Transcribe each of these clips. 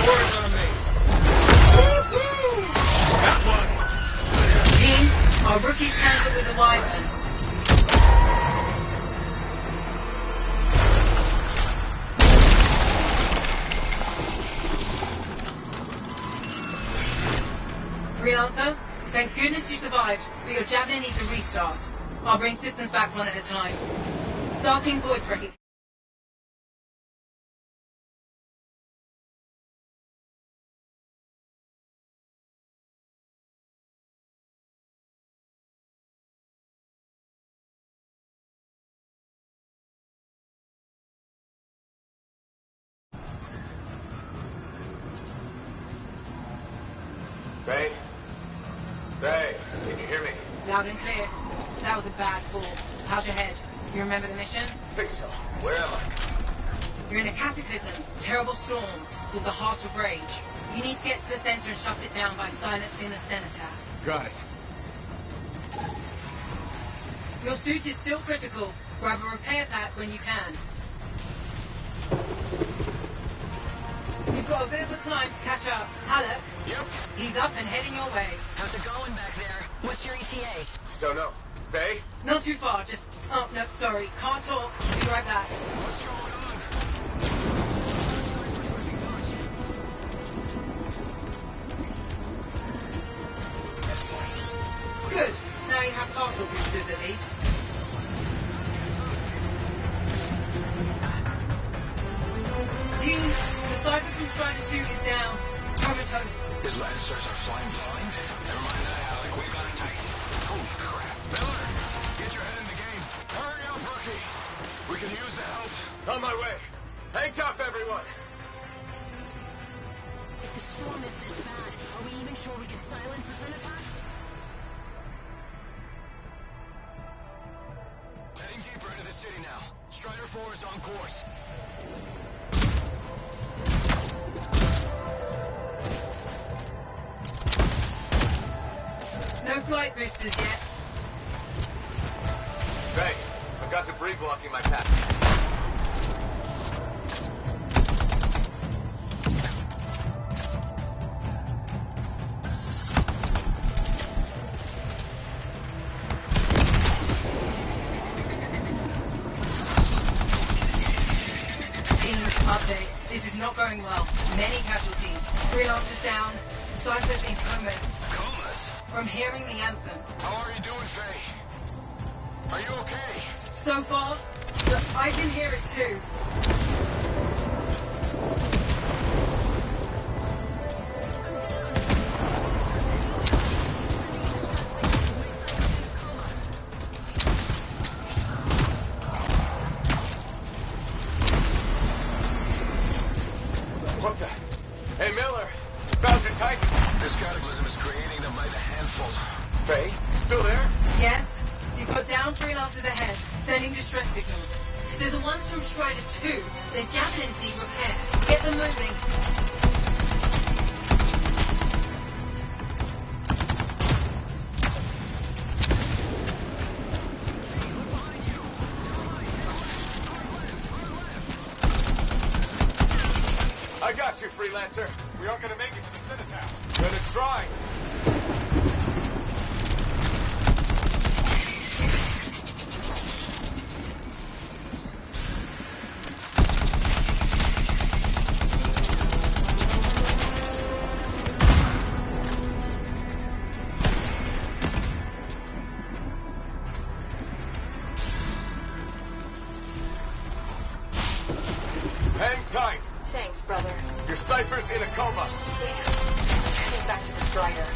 Doors on me. Got one. Team, our rookies handle with the wyvern. Freelancer, thank goodness you survived, but your javelin needs a restart. I'll bring systems back one at a time. Starting voice recognition. Faye? Faye, can you hear me? Loud and clear. That was a bad fall. How's your head? You remember the mission? I think so. Where am I? You're in a cataclysm, terrible storm, called the Heart of Rage. You need to get to the center and shut it down by silencing the cenotaph. Got it. Your suit is still critical. Grab a repair pack when you can. You've got a bit of a climb to catch up. Halleck? Yep. He's up and heading your way. How's it going back there? What's your ETA? Don't know. Faye? Not too far, just... Oh, no, sorry. Can't talk. Be right back. What's going on? Good. Now you have partial boosters at least. Team, the Cypher from Strider 2 is down. Comatose. His Lancers are flying blind? Never mind that, Alec. We got it tight. Holy crap. Miller, get your head in the game. Hurry up, rookie. We can use the help. On my way. Hang tough, everyone. If the storm is this bad, are we even sure we can silence the cenotaph? Heading deeper into the city now. Strider 4 is on course. No flight boosters yet. Faye, I've got debris blocking my path. Team, update. This is not going well. Many casualties. Freelancers down. Cypher's in comas. Comas? From hearing the anthem. How are you doing, Faye? Are you okay? So far, but I can hear it too. What the? Hey, Miller. Found your Titan. This cataclysm is creating them by the handful. Faye, still there? Yes? You've got down freelancers ahead, sending distress signals. They're the ones from Strider 2. Their javelins need repair. Get them moving. I got you, Freelancer. We aren't gonna make it to the cenotaph. Gonna try. Hang tight. Thanks, brother. Your Cypher's in a coma. Damn. Heading back to the Strider.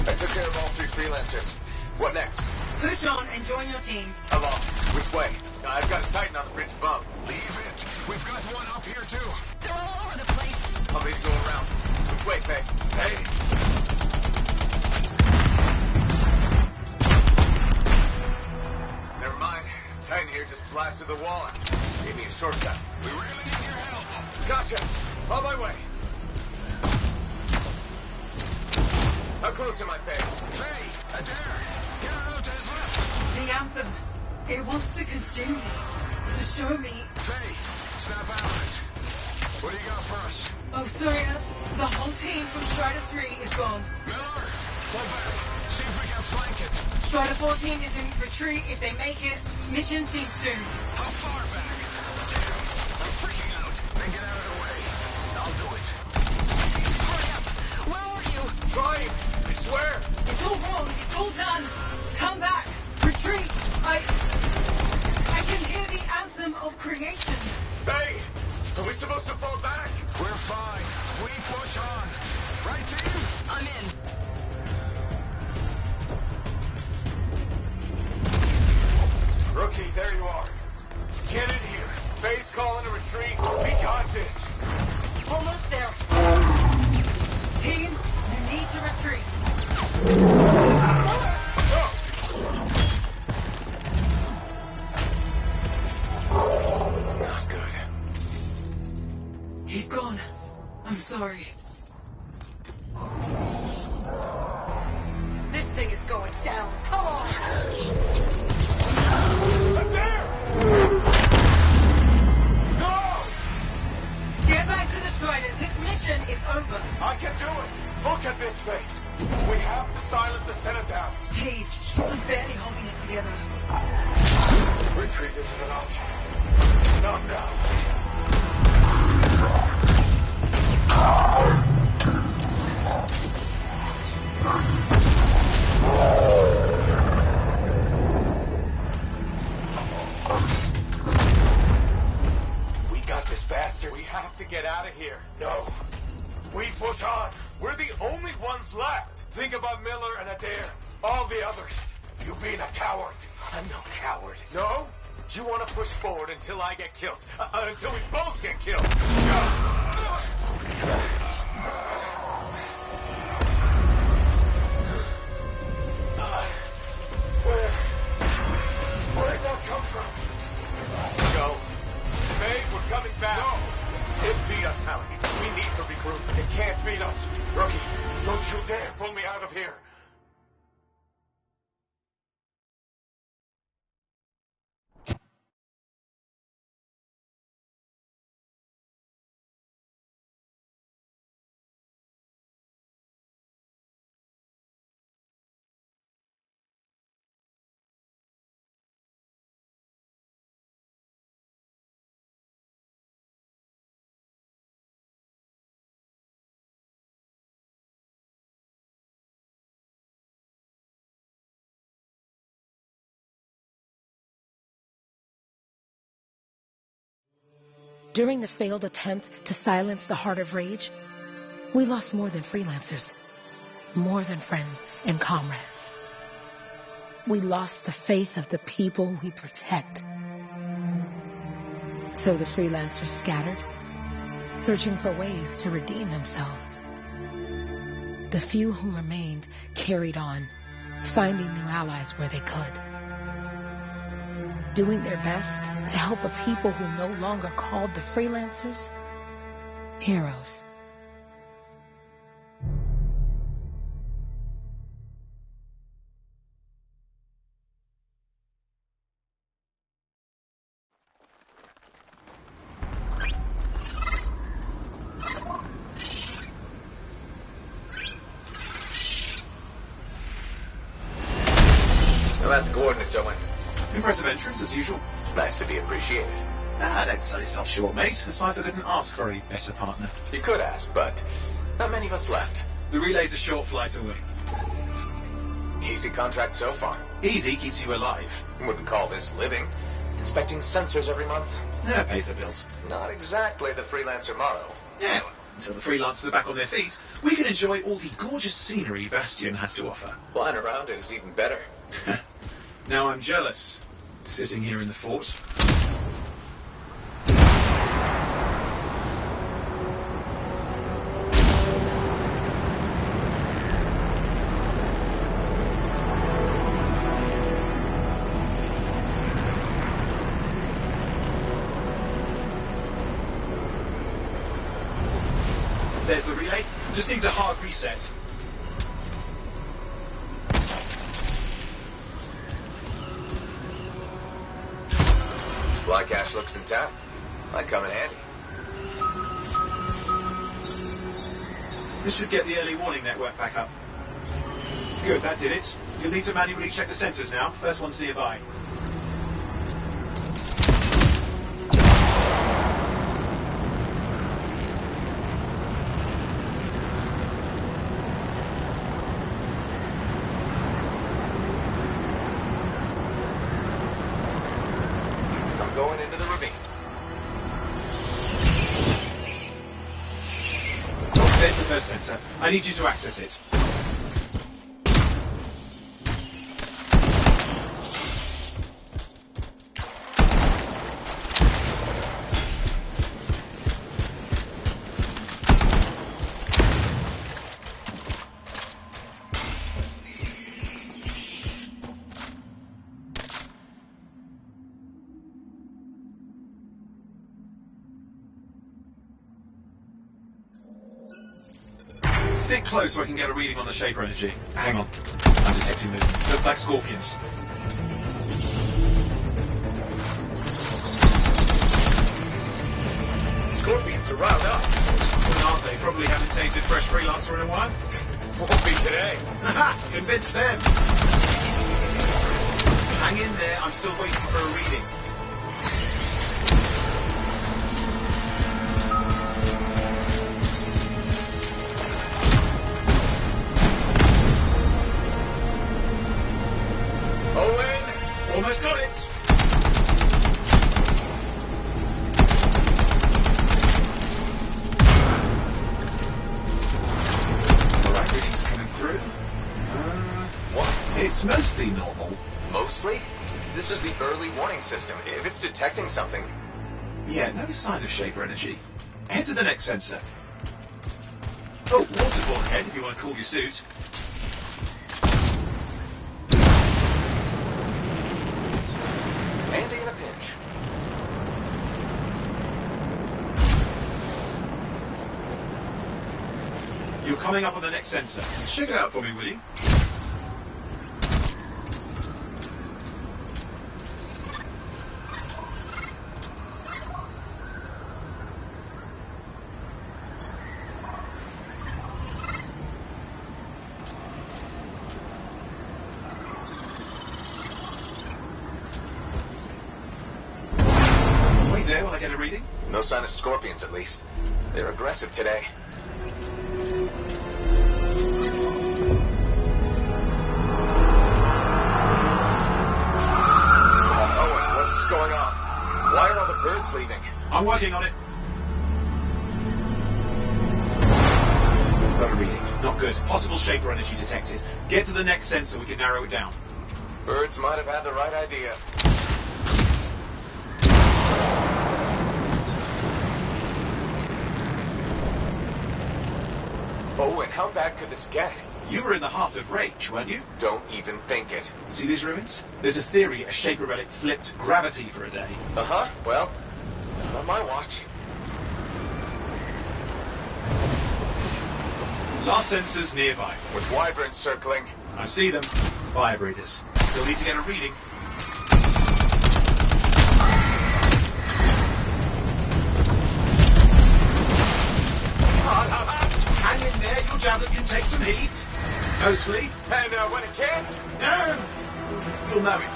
I took care of all 3 Freelancers. What next? Push on and join your team. Along. Which way? I've got a Titan on the bridge above. Leave it. We've got one up here, too. They're all over the place. I'll need to go around. Which way, Faye? Hey! Never mind. Titan here just blasted the wall out. Gave me a shortcut. We really need your help. Gotcha! On my way! How close am I, Faye? Faye, Adair, get her out to his left. The anthem. It wants to consume me. To show me. Faye, snap out of it. What do you got for us? Oh, sorry, the whole team from Strider 3 is gone. Miller, pull back. See if we can flank it. Strider 14 is in retreat. If they make it, mission seems doomed. How far back? Damn, I'm freaking out. Then get out of the way. I'll do it. Hurry up! Where are you? Trying! I swear! It's all wrong. It's all done. Come back. Retreat. I can hear the anthem of creation. Hey! Are we supposed to fall back? We're fine. We push on. Right, team? I'm in. Rookie, there you are. Get in here. Base calling a retreat. We got this. Almost there. Team, you need to retreat. Not good. He's gone. I'm sorry. This thing is going down. Come on! There! No! Get back to the Strider. This mission is over. I can do it. Look at this thing. We have to silence the Centaur. Please. I'm barely holding it together. Retreat isn't an option. Not now. We got this bastard. We have to get out of here. No. We push on. We're the only ones left. Think about Miller and Adair. All the others. You being a coward. I'm no coward. No? You want to push forward until I get killed. Until we both get killed. Where'd that come from? Go. May, we're coming back. No. It beat us, Alec. We need to regroup. It can't beat us. Rookie, don't you dare pull me out of here. During the failed attempt to silence the Heart of Rage, we lost more than freelancers, more than friends and comrades. We lost the faith of the people we protect. So the freelancers scattered, searching for ways to redeem themselves. The few who remained carried on, finding new allies where they could. Doing their best to help a people who no longer called the freelancers heroes. How about the coordinates, Owen? Impressive entrance, as usual. Nice to be appreciated. Don't sell yourself short, mate. Aside, I couldn't ask for a better partner. You could ask, but not many of us left. The relay's a short flight away. Easy contract so far. Easy keeps you alive. Wouldn't call this living. Inspecting sensors every month. Yeah, pays the bills. Not exactly the freelancer motto. Yeah, well, until the freelancers are back on their feet, we can enjoy all the gorgeous scenery Bastion has to offer. Flying around it is even better. Now I'm jealous, sitting here in the fort. There's the relay. Just needs a hard reset. Supply cache looks intact. Might come in handy. This should get the early warning network back up. Good, that did it. You'll need to manually check the sensors now. First one's nearby. I'm going into the ravine. Oh, there's the first sensor. I need you to access it. Stick close so I can get a reading on the Shaper energy. Hang on. I'm detecting movement. Looks like scorpions. Scorpions are riled up. Well, aren't they? Probably haven't tasted fresh freelancer in a while. Won't be today. Haha! Convince them! Hang in there. I'm still waiting for a reading. Almost got it! Alright, readings coming through. What? It's mostly normal. Mostly? This is the early warning system. If it's detecting something... Yeah, no sign of Shaper energy. Head to the next sensor. Oh, waterborne head, if you want to cool your suit. Handy in a pinch. You're coming up on the next sensor. Check it out for me, will you? Wait there while I get a reading. No sign of scorpions, at least. They're aggressive today. Owen, what's going on? Why are all the birds leaving? I'm working on it. Got a reading. Not good. Possible Shaper energy detected. Get to the next sensor, we can narrow it down. Birds might have had the right idea. Owen, how bad could this get? You were in the heart of Rage, weren't you? Don't even think it. See these ruins? There's a theory a Shaper relic flipped gravity for a day. Uh-huh. Well, not on my watch. Last sensors nearby. With wyverns circling. I see them. Fire breathers. Still need to get a reading. Hang in there, your javelin can take some heat. Mostly. And when it can't? No! You'll know it.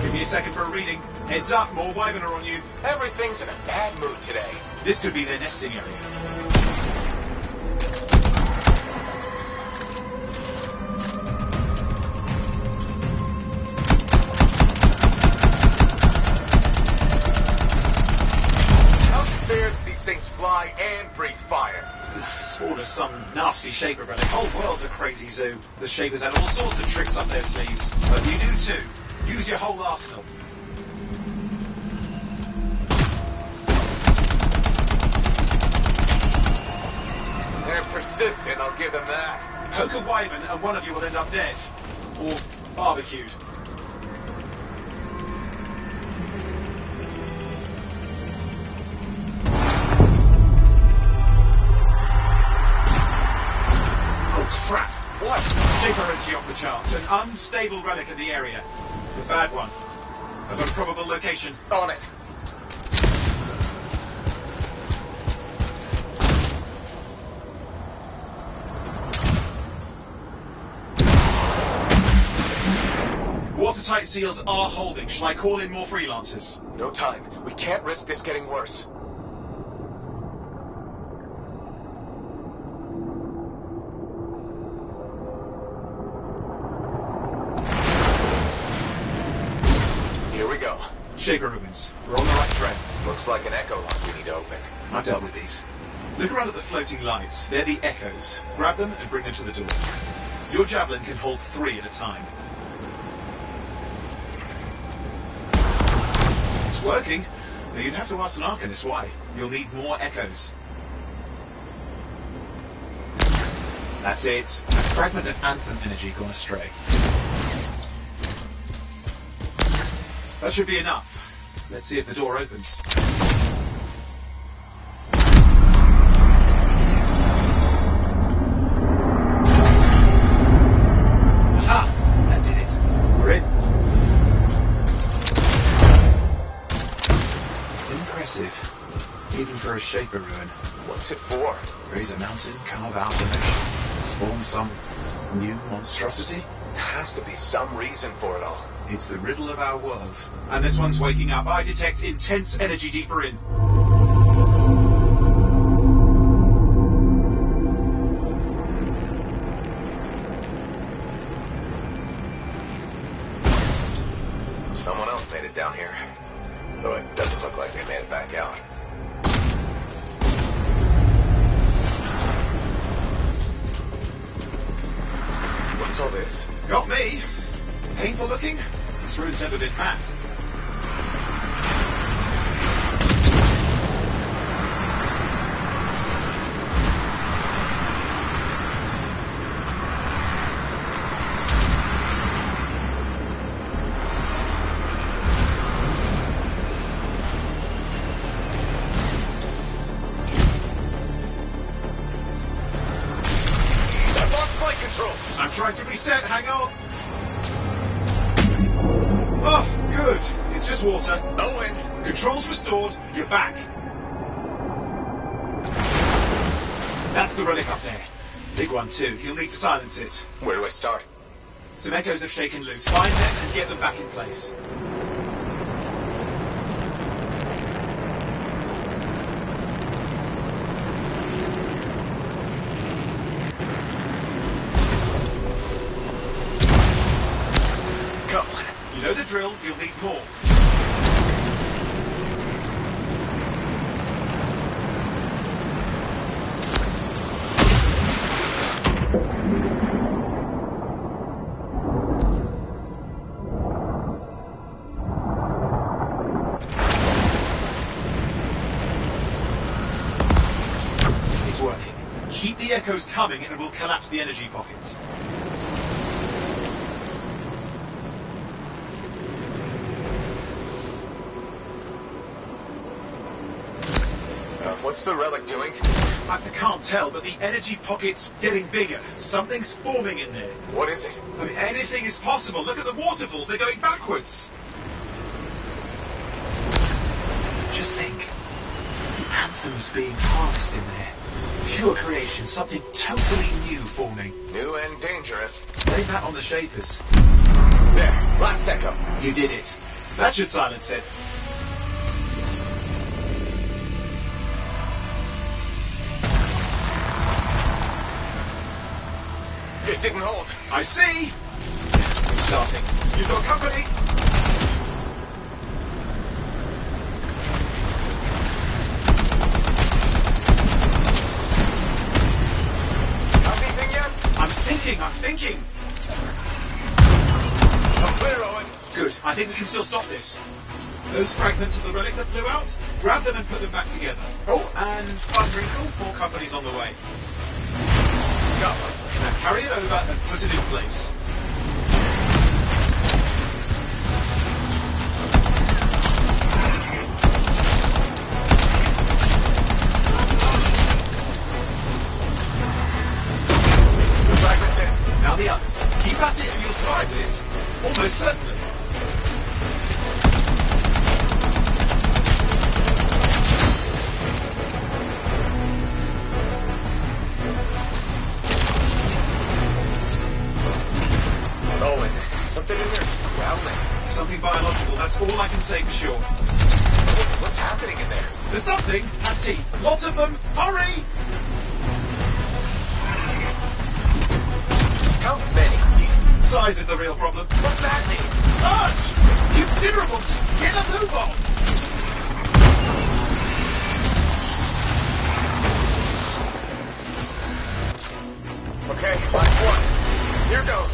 Give me a second for a reading. Heads up, more wyvern are on you. Everything's in a bad mood today. This could be their nesting area. How's it fair that these things fly and breathe fire? Spawned of some nasty Shaper relic. Whole world's a crazy zoo. The Shapers had all sorts of tricks up their sleeves. But you do too. Use your whole arsenal. They're persistent, I'll give them that. Poke a wyvern and one of you will end up dead. Or barbecued. Oh crap! What? Shaper energy off the charts. An unstable relic in the area. The bad one. I've got a probable location. On it. Watertight seals are holding. Shall I call in more freelancers? No time. We can't risk this getting worse. Here we go. Shaper ruins. We're on the right track. Looks like an echo lock we need to open. I've dealt with these. Look around at the floating lights. They're the echoes. Grab them and bring them to the door. Your javelin can hold 3 at a time. It's working. Now you'd have to ask an Arcanist why. You'll need more echoes. That's it. A fragment of anthem energy gone astray. That should be enough. Let's see if the door opens. Aha! That did it. We're in. Impressive. Even for a Shaper ruin. What's it for? Raise a mountain, carve out an ocean, spawn some new monstrosity? There has to be some reason for it all. It's the riddle of our world. And this one's waking up. I detect intense energy deeper in. Someone else made it down here. Though it doesn't look like they made it back out. What's all this? Got me. Painful looking? This ruin's never been mapped. I've lost flight control! I'm trying to reset. Hang on. Oh, good. It's just water. No wind. Controls restored. You're back. That's the relic up there. Big one, too. You'll need to silence it. Where do I start? Some echoes have shaken loose. Find them and get them back in place. Come on. You know the drill. You'll need more. It's working. Keep the echoes coming and we'll collapse the energy pockets. What's the relic doing? I can't tell, but the energy pocket's getting bigger. Something's forming in there. What is it? I mean, anything is possible. Look at the waterfalls. They're going backwards. Just think. The anthem's being harnessed in there. Pure creation. Something totally new forming. New and dangerous. Blame that on the Shapers. There. Last echo. You did it. That should silence it. It didn't hold. I see. It's starting. You've got company. Anything yet? I'm thinking. I'm clear, Owen. Good. I think we can still stop this. Those fragments of the relic that blew out, grab them and put them back together. Oh, and fun wrinkle, more companies on the way. Go. Now carry it over and put it in place. The fragment's in. Now the others. Keep at it and you'll survive this. Almost certainly. Something biological, that's all I can say for sure. What's happening in there? There's something has teeth. Lots of them. Hurry! How many teeth? Size is the real problem. What's that mean? Large! Considerable! Get a move on! Okay, last one. Here goes.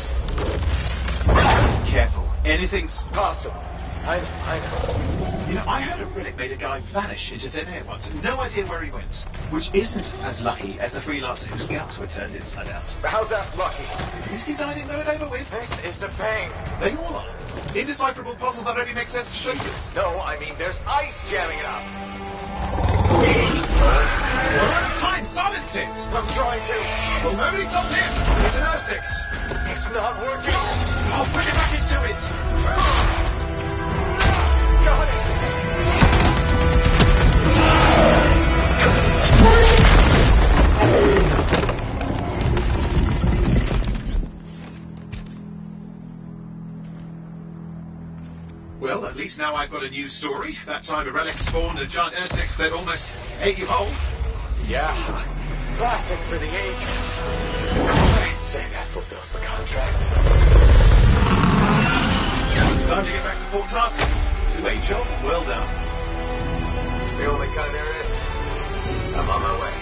Careful. Anything's... Possible. I know. You know, I heard a relic made a guy vanish into thin air once. No idea where he went. Which isn't as lucky as the freelancer whose guts were turned inside out. How's that lucky? At least he died and got it over with. This is a pain. They all are. Indecipherable puzzles that only make sense to strangers. No, I mean there's ice jamming it up. We're out of time. Silence it. I'm trying to. Well, nobody's up here. It's an R6. It's not working. I'll push it back into it. Got it. Well, at least now I've got a new story. That time a relic spawned a giant R6 that almost ate you whole. Yeah. Classic for the ages. I'd say that fulfills the contract. Time to get back to Fort Tarsus. Too late, job. Well done. The only kind there is. I'm on my way.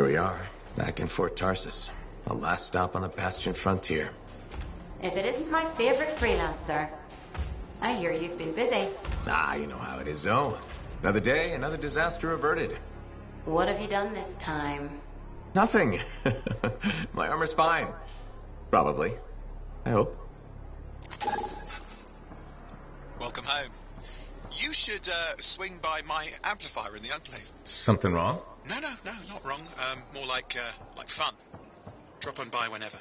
Here we are, back in Fort Tarsus. A last stop on the Bastion frontier. If it isn't my favorite freelancer. I hear you've been busy. Ah, you know how it is, Zoe. Another day, another disaster averted. What have you done this time? Nothing. My armor's fine. Probably. I hope. Welcome home. You should swing by my amplifier in the enclave. Something wrong? No, not wrong. More like fun. Drop on by whenever.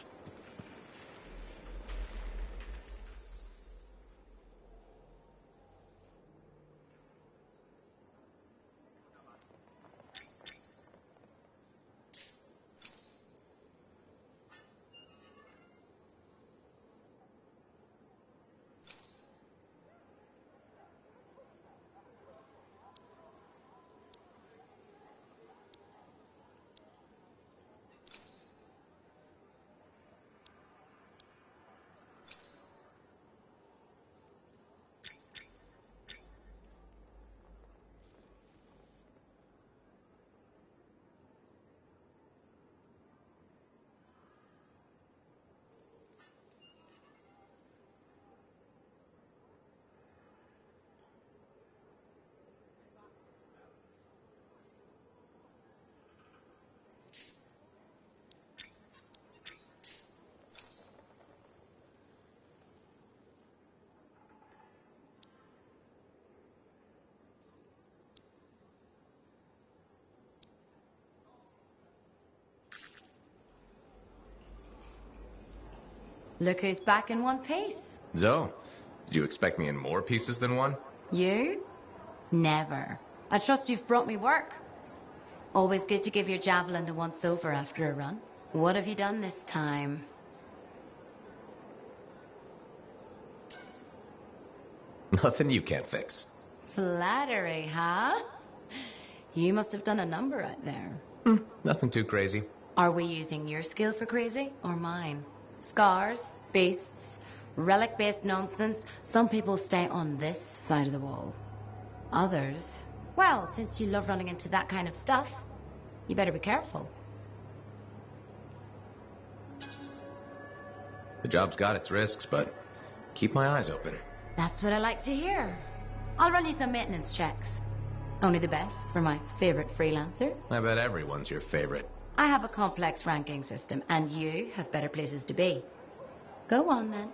Look who's back in one piece. Zoe, did you expect me in more pieces than one? You? Never. I trust you've brought me work. Always good to give your javelin the once over after a run. What have you done this time? Nothing you can't fix. Flattery, huh? You must have done a number out there. Nothing too crazy. Are we using your skill for crazy or mine? Scars, beasts, relic-based nonsense. Some people stay on this side of the wall. Others, well, since you love running into that kind of stuff, you better be careful. The job's got its risks, but keep my eyes open. That's what I like to hear. I'll run you some maintenance checks. Only the best for my favorite freelancer. I bet everyone's your favorite. I have a complex ranking system, and you have better places to be. Go on, then.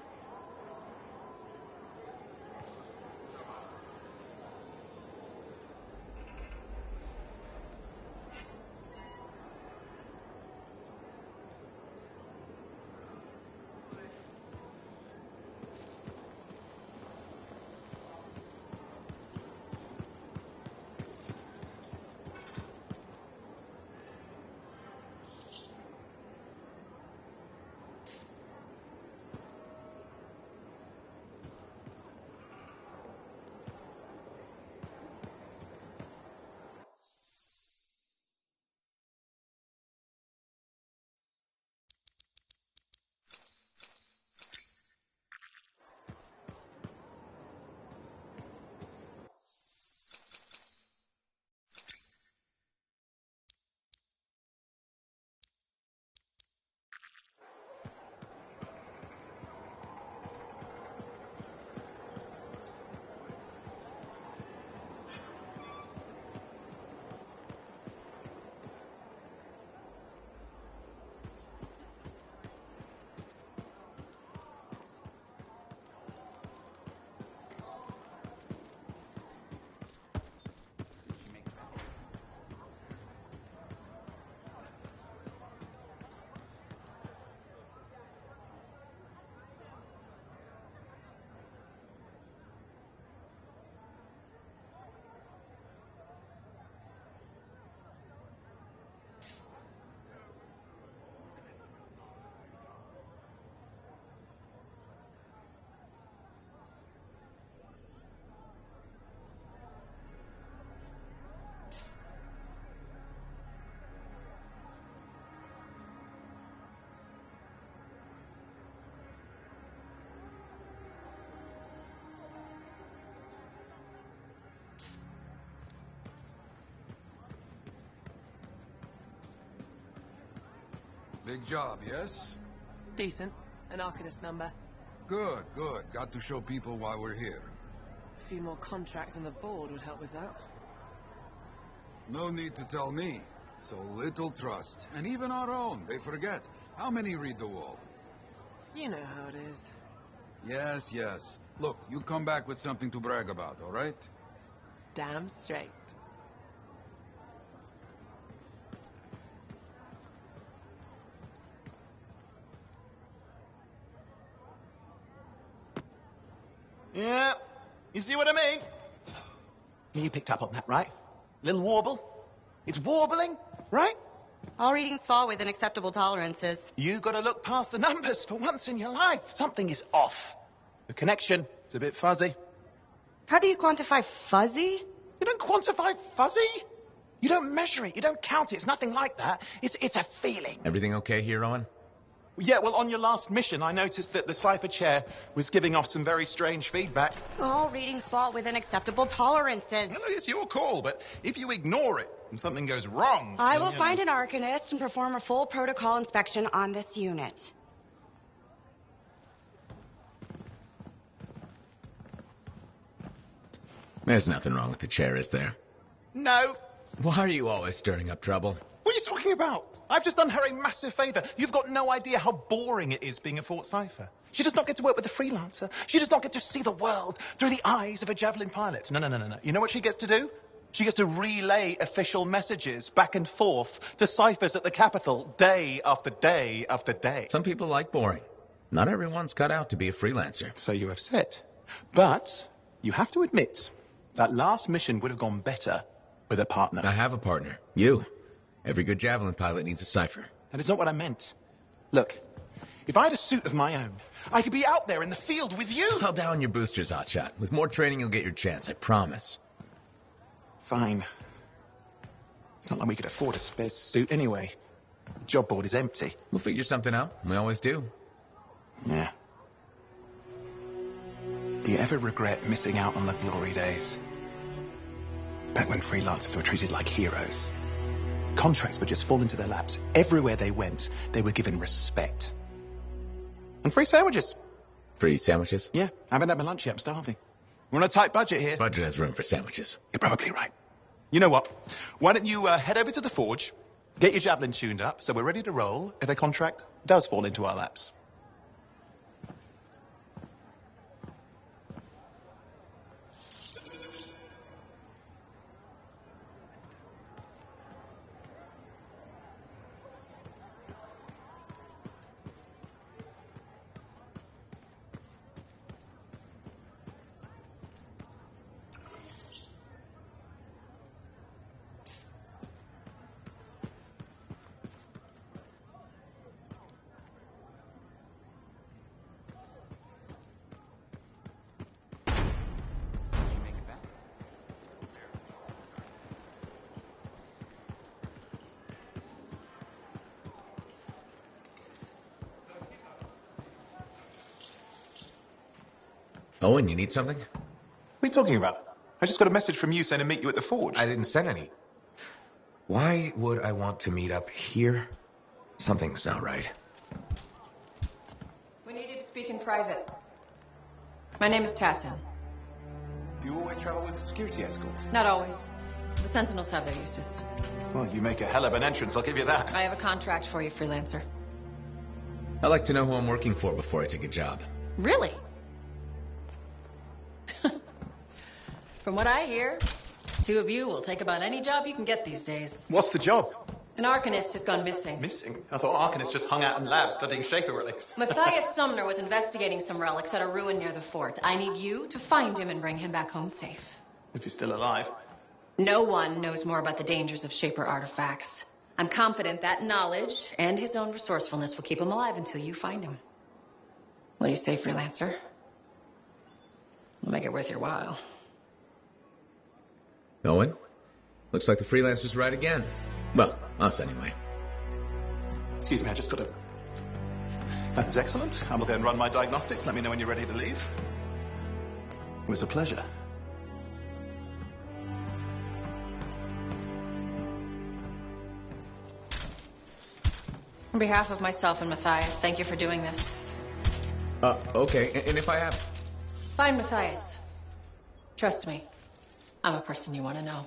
Big job, yes? Decent. An Arcanist number. Good, good. Got to show people why we're here. A few more contracts on the board would help with that. No need to tell me. So little trust. And even our own, they forget. How many read the wall? You know how it is. Yes, yes. Look, you come back with something to brag about, all right? Damn straight. Yeah, you see what I mean? You picked up on that, right? Little warble? It's warbling, right? All readings fall within acceptable tolerances. You gotta look past the numbers for once in your life. Something is off. The connection is a bit fuzzy. How do you quantify fuzzy? You don't quantify fuzzy? You don't measure it, you don't count it, it's nothing like that. It's a feeling. Everything okay here, Owen? Yeah, well, on your last mission, I noticed that the cipher chair was giving off some very strange feedback. All readings fall within acceptable tolerances. Well, it's your call, but if you ignore it and something goes wrong... I will find an Arcanist and perform a full protocol inspection on this unit. There's nothing wrong with the chair, is there? No. Why are you always stirring up trouble? What are you talking about? I've just done her a massive favour. You've got no idea how boring it is being a Fort Cipher. She does not get to work with a freelancer. She does not get to see the world through the eyes of a javelin pilot. No. You know what she gets to do? She gets to relay official messages back and forth to ciphers at the capital day after day after day. Some people like boring. Not everyone's cut out to be a freelancer. So you have said. But you have to admit that last mission would have gone better with a partner. I have a partner. You. Every good javelin pilot needs a cipher. That is not what I meant. Look, if I had a suit of my own, I could be out there in the field with you. Call down your boosters, Hotshot. With more training, you'll get your chance, I promise. Fine. Not like we could afford a spare suit anyway. The job board is empty. We'll figure something out. We always do. Yeah. Do you ever regret missing out on the glory days? Back when freelancers were treated like heroes. Contracts would just fall into their laps. Everywhere they went, they were given respect. And free sandwiches. Free sandwiches? Yeah, I haven't had my lunch yet. I'm starving. We're on a tight budget here. Budget has room for sandwiches. You're probably right. You know what? Why don't you head over to the forge, get your javelin tuned up, so we're ready to roll if a contract does fall into our laps. Owen, you need something? What are you talking about? I just got a message from you saying to meet you at the forge. I didn't send any. Why would I want to meet up here? Something's not right. We needed to speak in private. My name is Tassin. Do you always travel with a security escort? Not always. The Sentinels have their uses. Well, you make a hell of an entrance, I'll give you that. I have a contract for you, freelancer. I like to know who I'm working for before I take a job. Really? From what I hear, two of you will take about any job you can get these days. What's the job? An Arcanist has gone missing. Missing? I thought Arcanists just hung out in labs studying Shaper relics. Matthias Sumner was investigating some relics at a ruin near the fort. I need you to find him and bring him back home safe. If he's still alive. No one knows more about the dangers of Shaper artifacts. I'm confident that knowledge and his own resourcefulness will keep him alive until you find him. What do you say, freelancer? We'll make it worth your while. Owen? Looks like the freelancer's right again. Well, us anyway. Excuse me, I just got a... That was excellent. I will go and run my diagnostics. Let me know when you're ready to leave. It was a pleasure. On behalf of myself and Matthias, thank you for doing this. Okay. And if I have... Find Matthias. Trust me, I'm a person you want to know.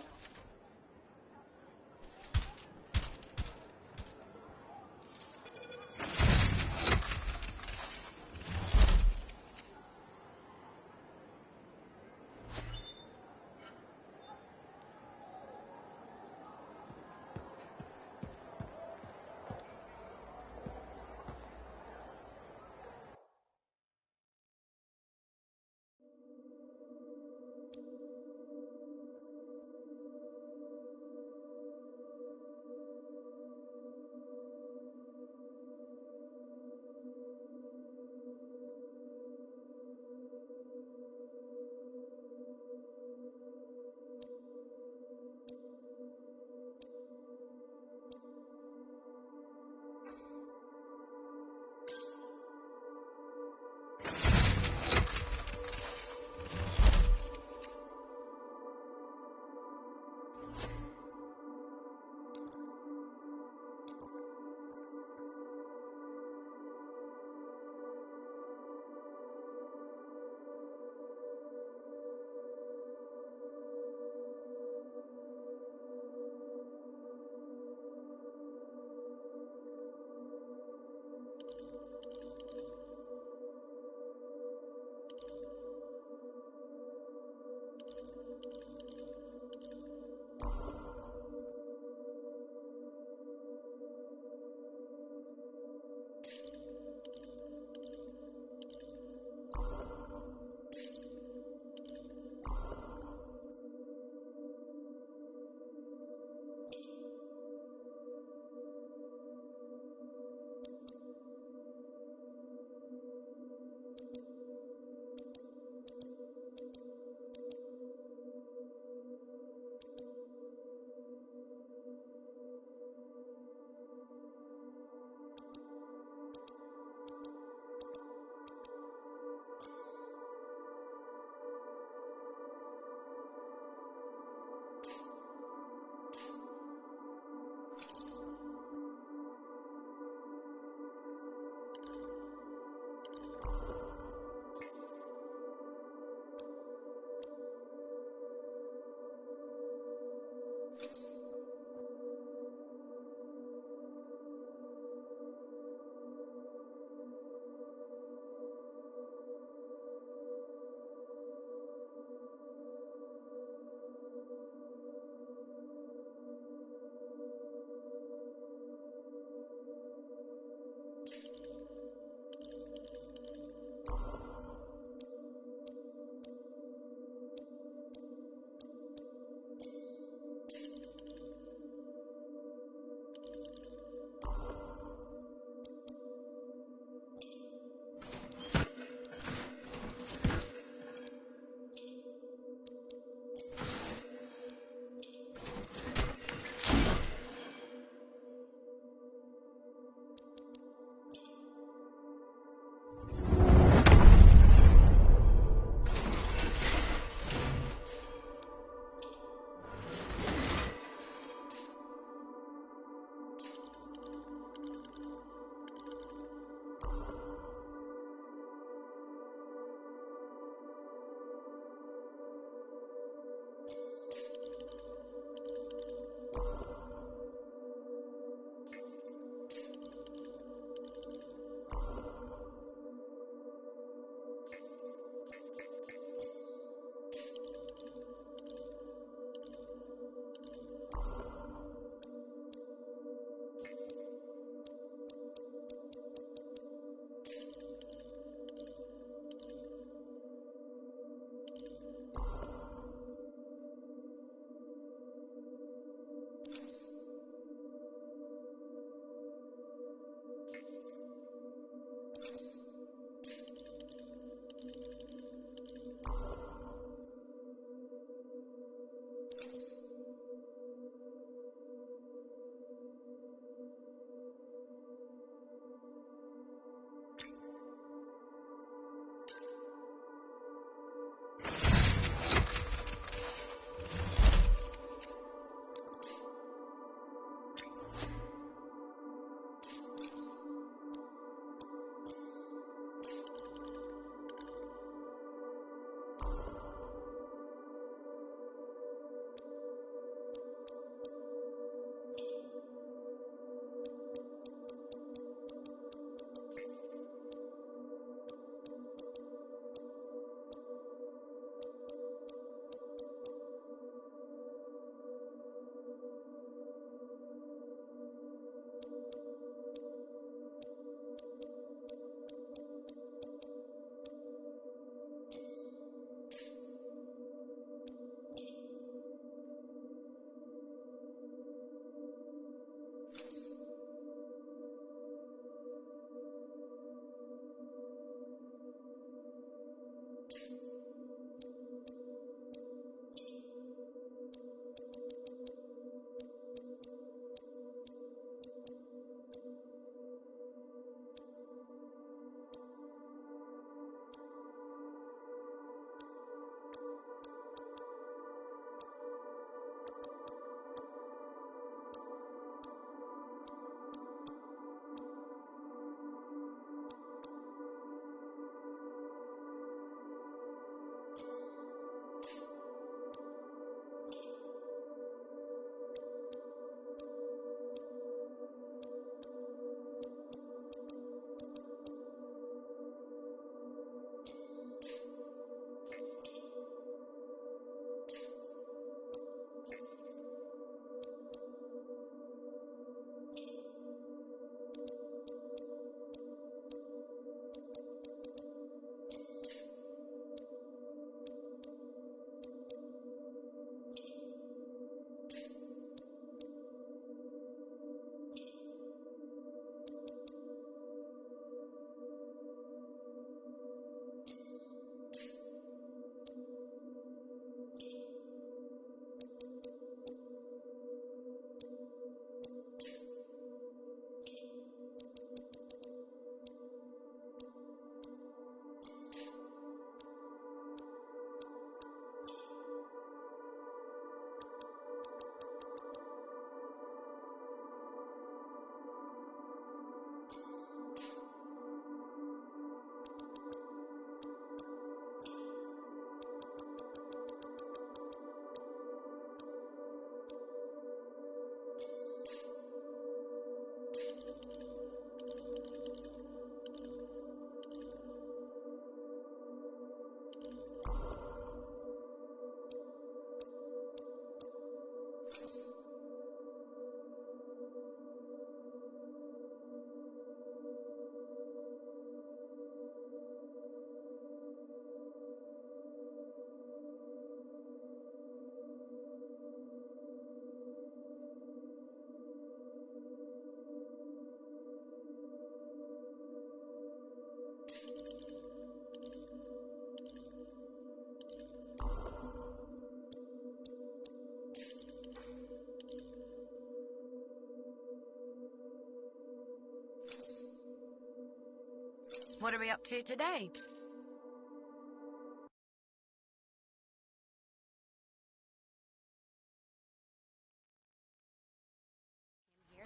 What are we up to today?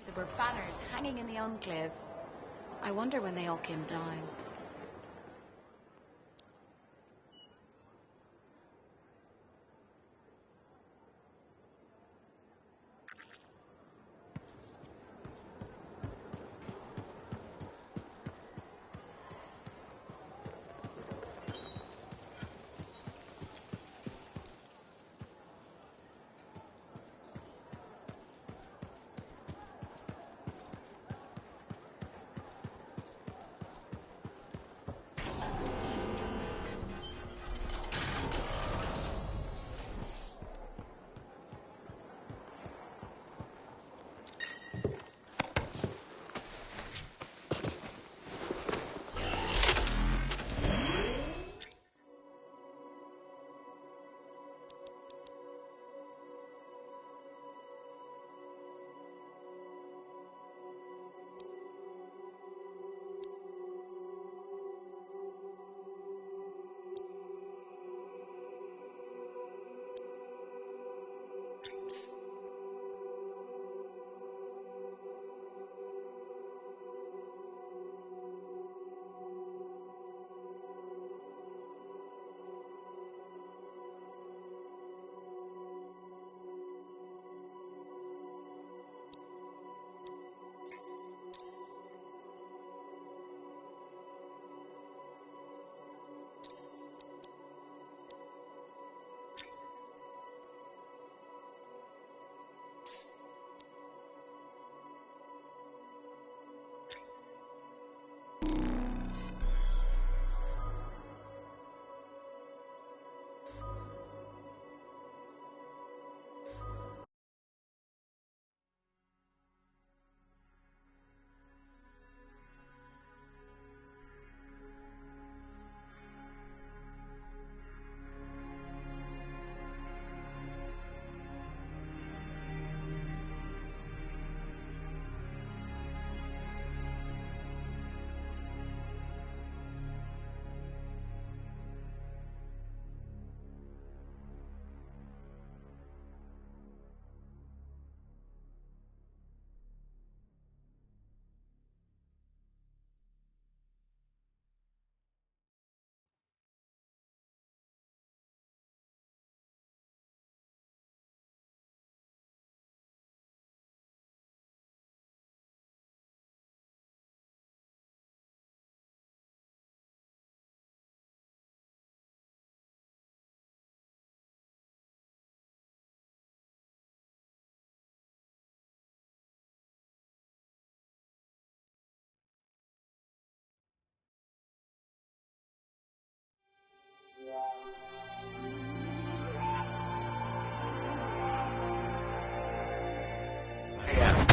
There were banners hanging in the enclave. I wonder when they all came down.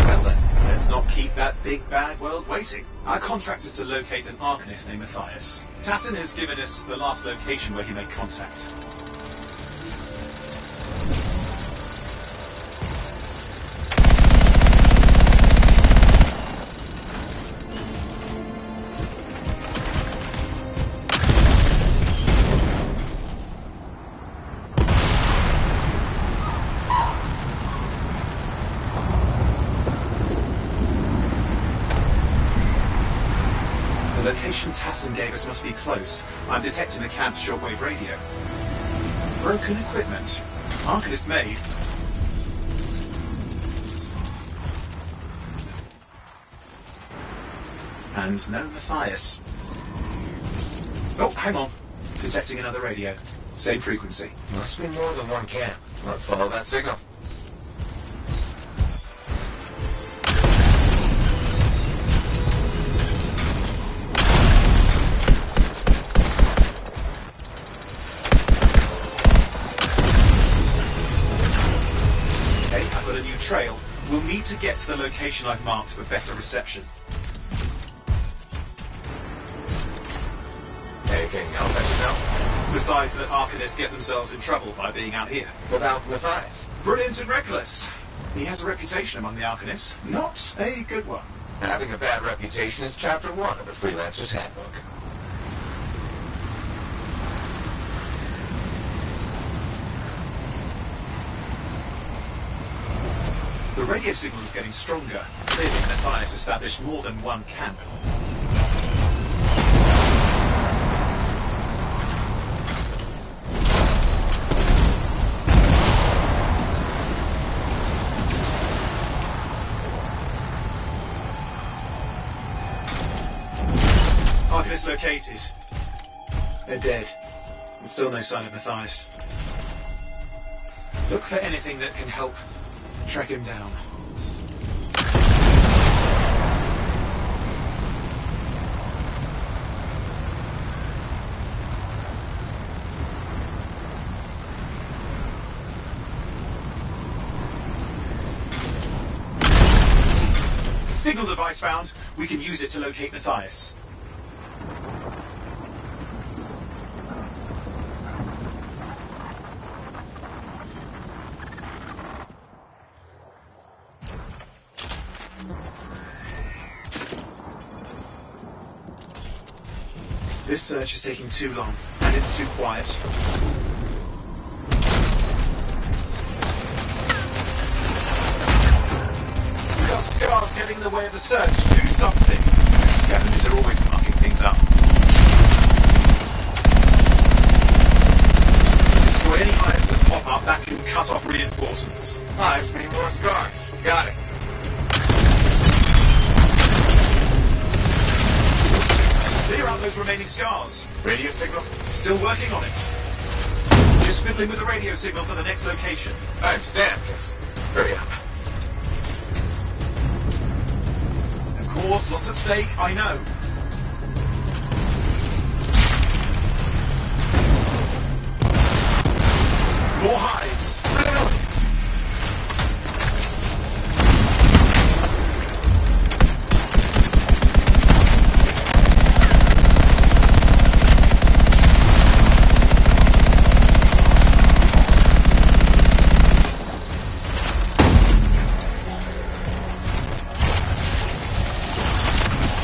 Well then, let's not keep that big bad world waiting. Our contract is to locate an Arcanist named Matthias. Tassin has given us the last location where he made contact. The location Tassin gave us must be close. I'm detecting the camp's shortwave radio. Broken equipment. Arcanist made. And no Matthias. Oh, hang on. Detecting another radio. Same frequency. Must be more than one camp. Let's follow that signal. Trail, we'll need to get to the location I've marked for better reception. Anything else I should know? Besides that Arcanists get themselves in trouble by being out here. Without Matthias? Brilliant and reckless. He has a reputation among the Arcanists. Not a good one. Having a bad reputation is chapter 1 of the Freelancer's Handbook. The radio signal is getting stronger. Clearly, Matthias established more than one camp. Arcanist located. They're dead. And still no sign of Matthias. Look for anything that can help track him down. Signal device found. We can use it to locate Matthias. This search is taking too long, and it's too quiet. We've got scars getting in the way of the search. Do something. Scavengers are always mucking things up. Destroy any hives that pop up, that can cut off reinforcements. Hives mean more scars. Got it. Clear out those remaining scars. Radio signal? Still working on it. Just fiddling with the radio signal for the next location. I understand. Just hurry up. Of course, lots at stake, I know. More hives.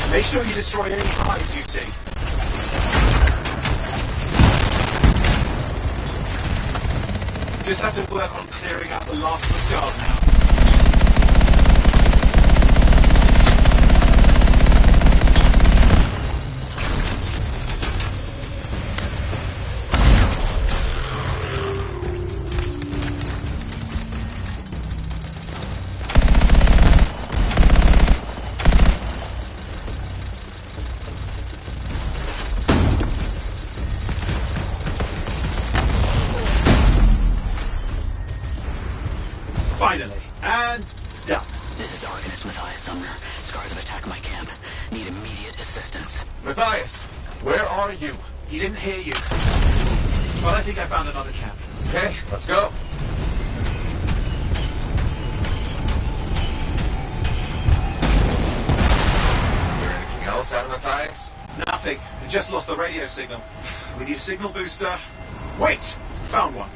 Make sure you destroy any hives you see. Just have to work on clearing out the last of the scars now. Finally. And done. This is Arcanist Matthias Sumner. Scars have attacked my camp. Need immediate assistance. Matthias, where are you? He didn't hear you. But I think I found another camp. Okay, let's go. Hear anything else out of Matthias? Nothing. We just lost the radio signal. We need a signal booster. Wait! Found one.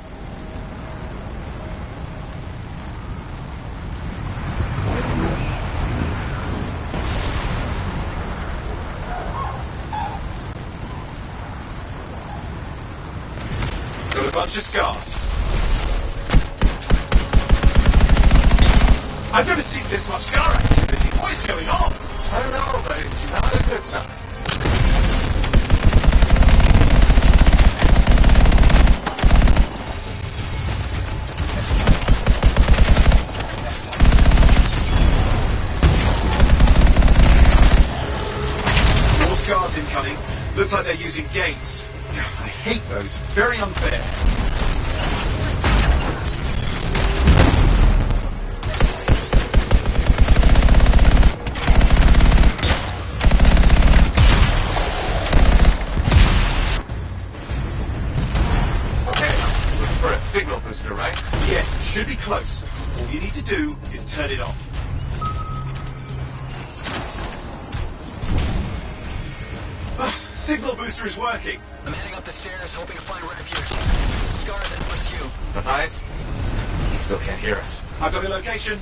Got a bunch of scars. I've never seen this much scar activity. What is going on? I don't know, but it's not a good sign. More scars incoming. Looks like they're using gates. I hate those. Very unfair. For a signal booster, right? Yes, should be close. All you need to do is turn it on. Signal booster is working. I'm heading up the stairs, hoping to find refuge. Scars in pursuit. Matthias? He still can't hear us. I've got a location.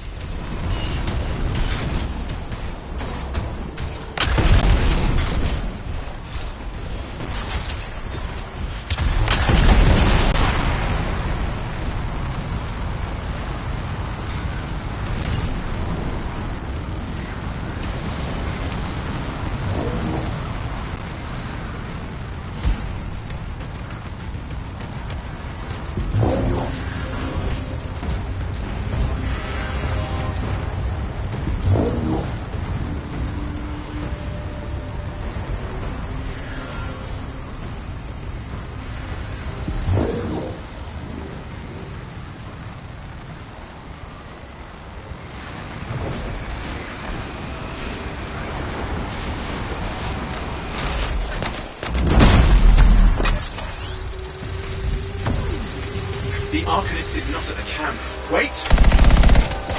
camp. Wait!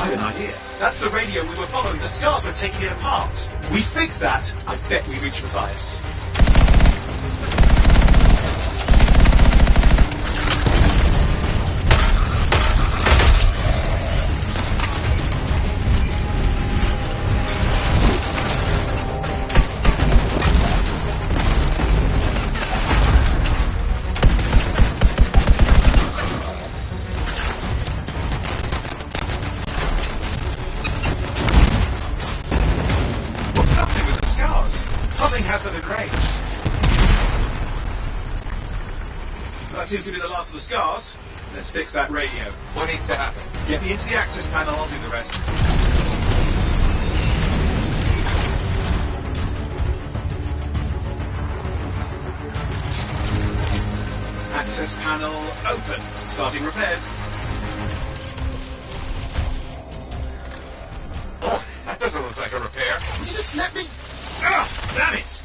I have an idea. That's the radio we were following. The scars were taking it apart. We fixed that. I bet we reach Matthias. Seems to be the last of the scars. Let's fix that radio. What needs to happen? Get me into the access panel, I'll do the rest. Access panel open. Starting repairs. Oh, that doesn't look like a repair. Would you just let me... Ah, damn it!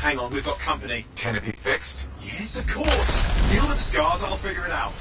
Hang on, we've got company. Can it be fixed? Yes, of course. Deal with the scars, I'll figure it out.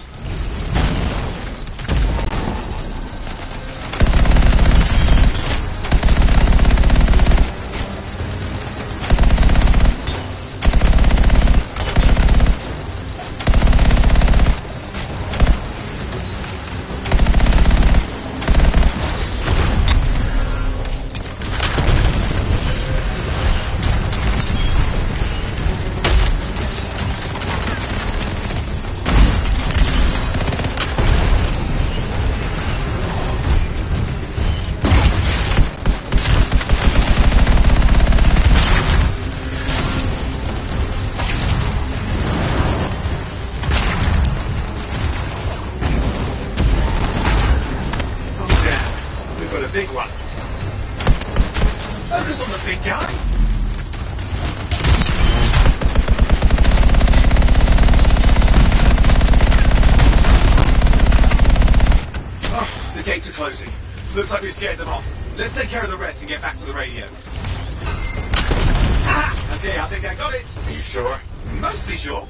Big one. Focus on the big guy. Oh, the gates are closing. Looks like we've scared them off. Let's take care of the rest and get back to the radio. Ah! Okay, I think I got it. Are you sure? Mostly sure.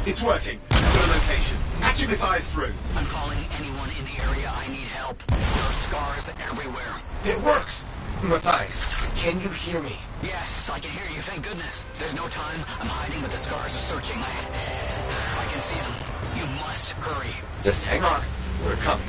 It's working. I've got a location. Patching Matthias through. I'm calling anyone in the area. I need help. There are scars everywhere. It works. Matthias, can you hear me? Yes, I can hear you. Thank goodness. There's no time. I'm hiding, but the scars are searching. I can see them. You must hurry. Just hang on. We're coming.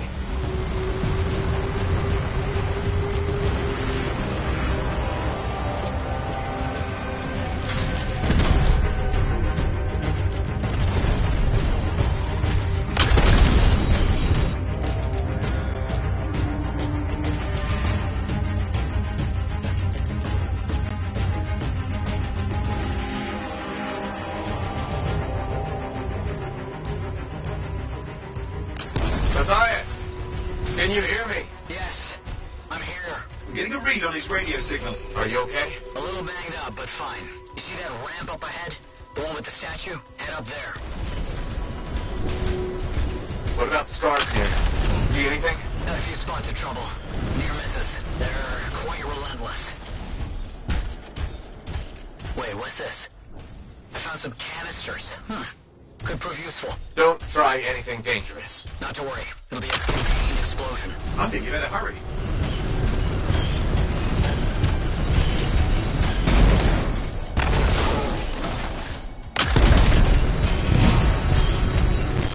Matthias, can you hear me? Yes, I'm here. I'm getting a read on his radio signal. Are you okay? A little banged up, but fine. You see that ramp up ahead? The one with the statue? Head up there. What about the scars here? See anything? Got a few spots of trouble. Near misses. They're quite relentless. Wait, what's this? I found some canisters. Could prove useful. Don't try anything dangerous. Not to worry. It'll be a contained explosion. I think you better hurry.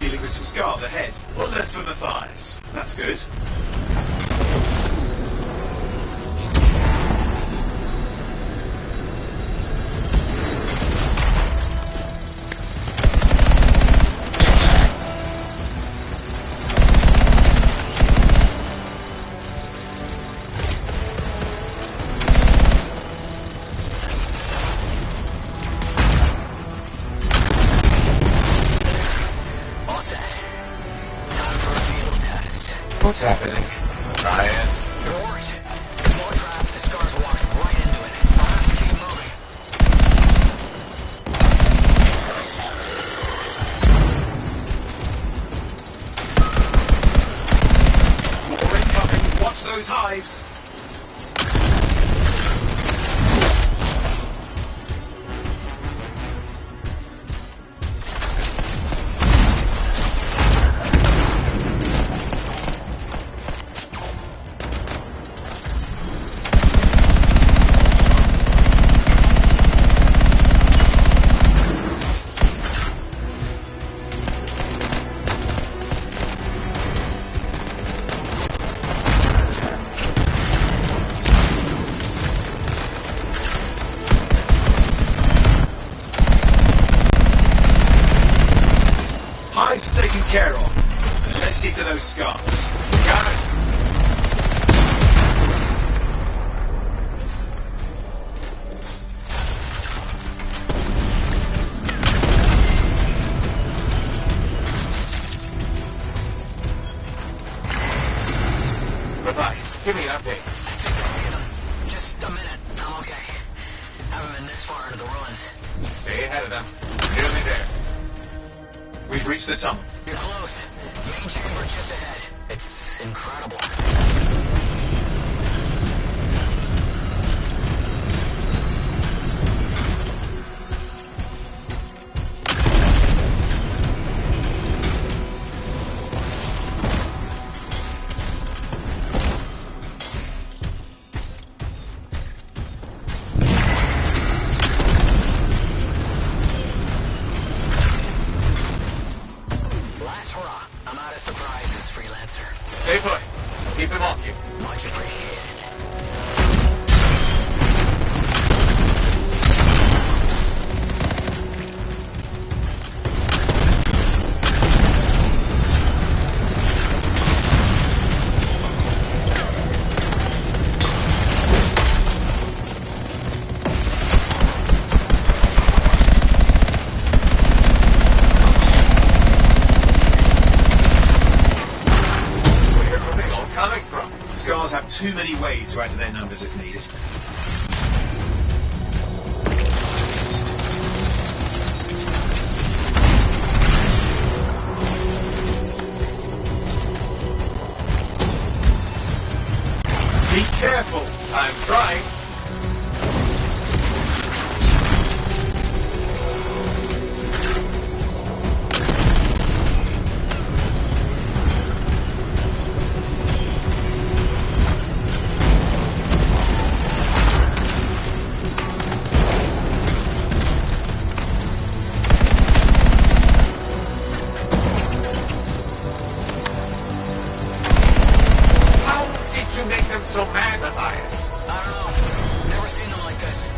Dealing with some scars ahead. Well, less for Matthias. That's good. What's happening? Matthias? It worked. Small trap, the scars walked right into it. I'll have to keep moving. More incoming. Watch those hives. ahead of them. Nearly there. We've reached the tunnel. You're close. Main chamber just ahead. It's incredible. Last hurrah. I'm out of surprises, freelancer. Stay put. Keep him off you. Much appreciated. Where are they all coming from? Scars have too many ways to add to their numbers if needed. Be careful. I'm trying. How did you make them so mad, Matthias? I don't know. Never seen them like this.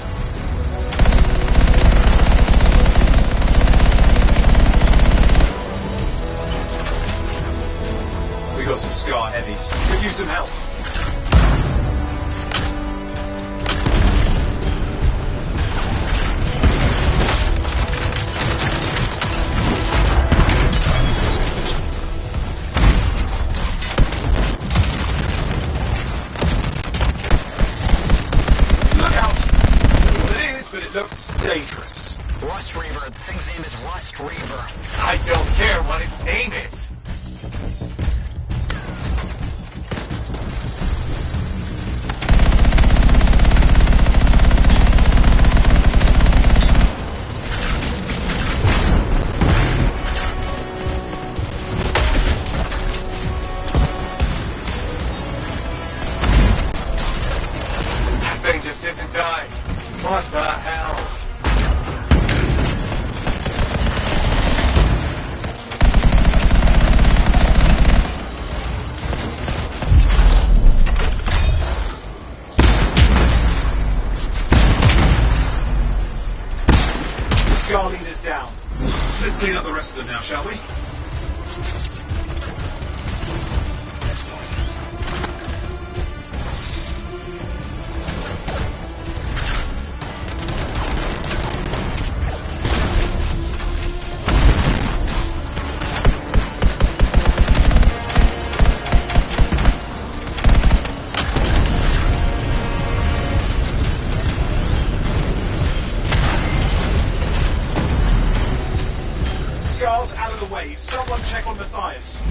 We got some Scar heavies. Could use some help. Look out! Well, it is, but it looks dangerous. Rust Reaver. The thing's name is Rust Reaver. I don't care what its name is. That thing just isn't dying. What the hell? The Scar leader's down. Let's clean up the rest of them now, shall we? Scar's out of the way. Someone check on Matthias.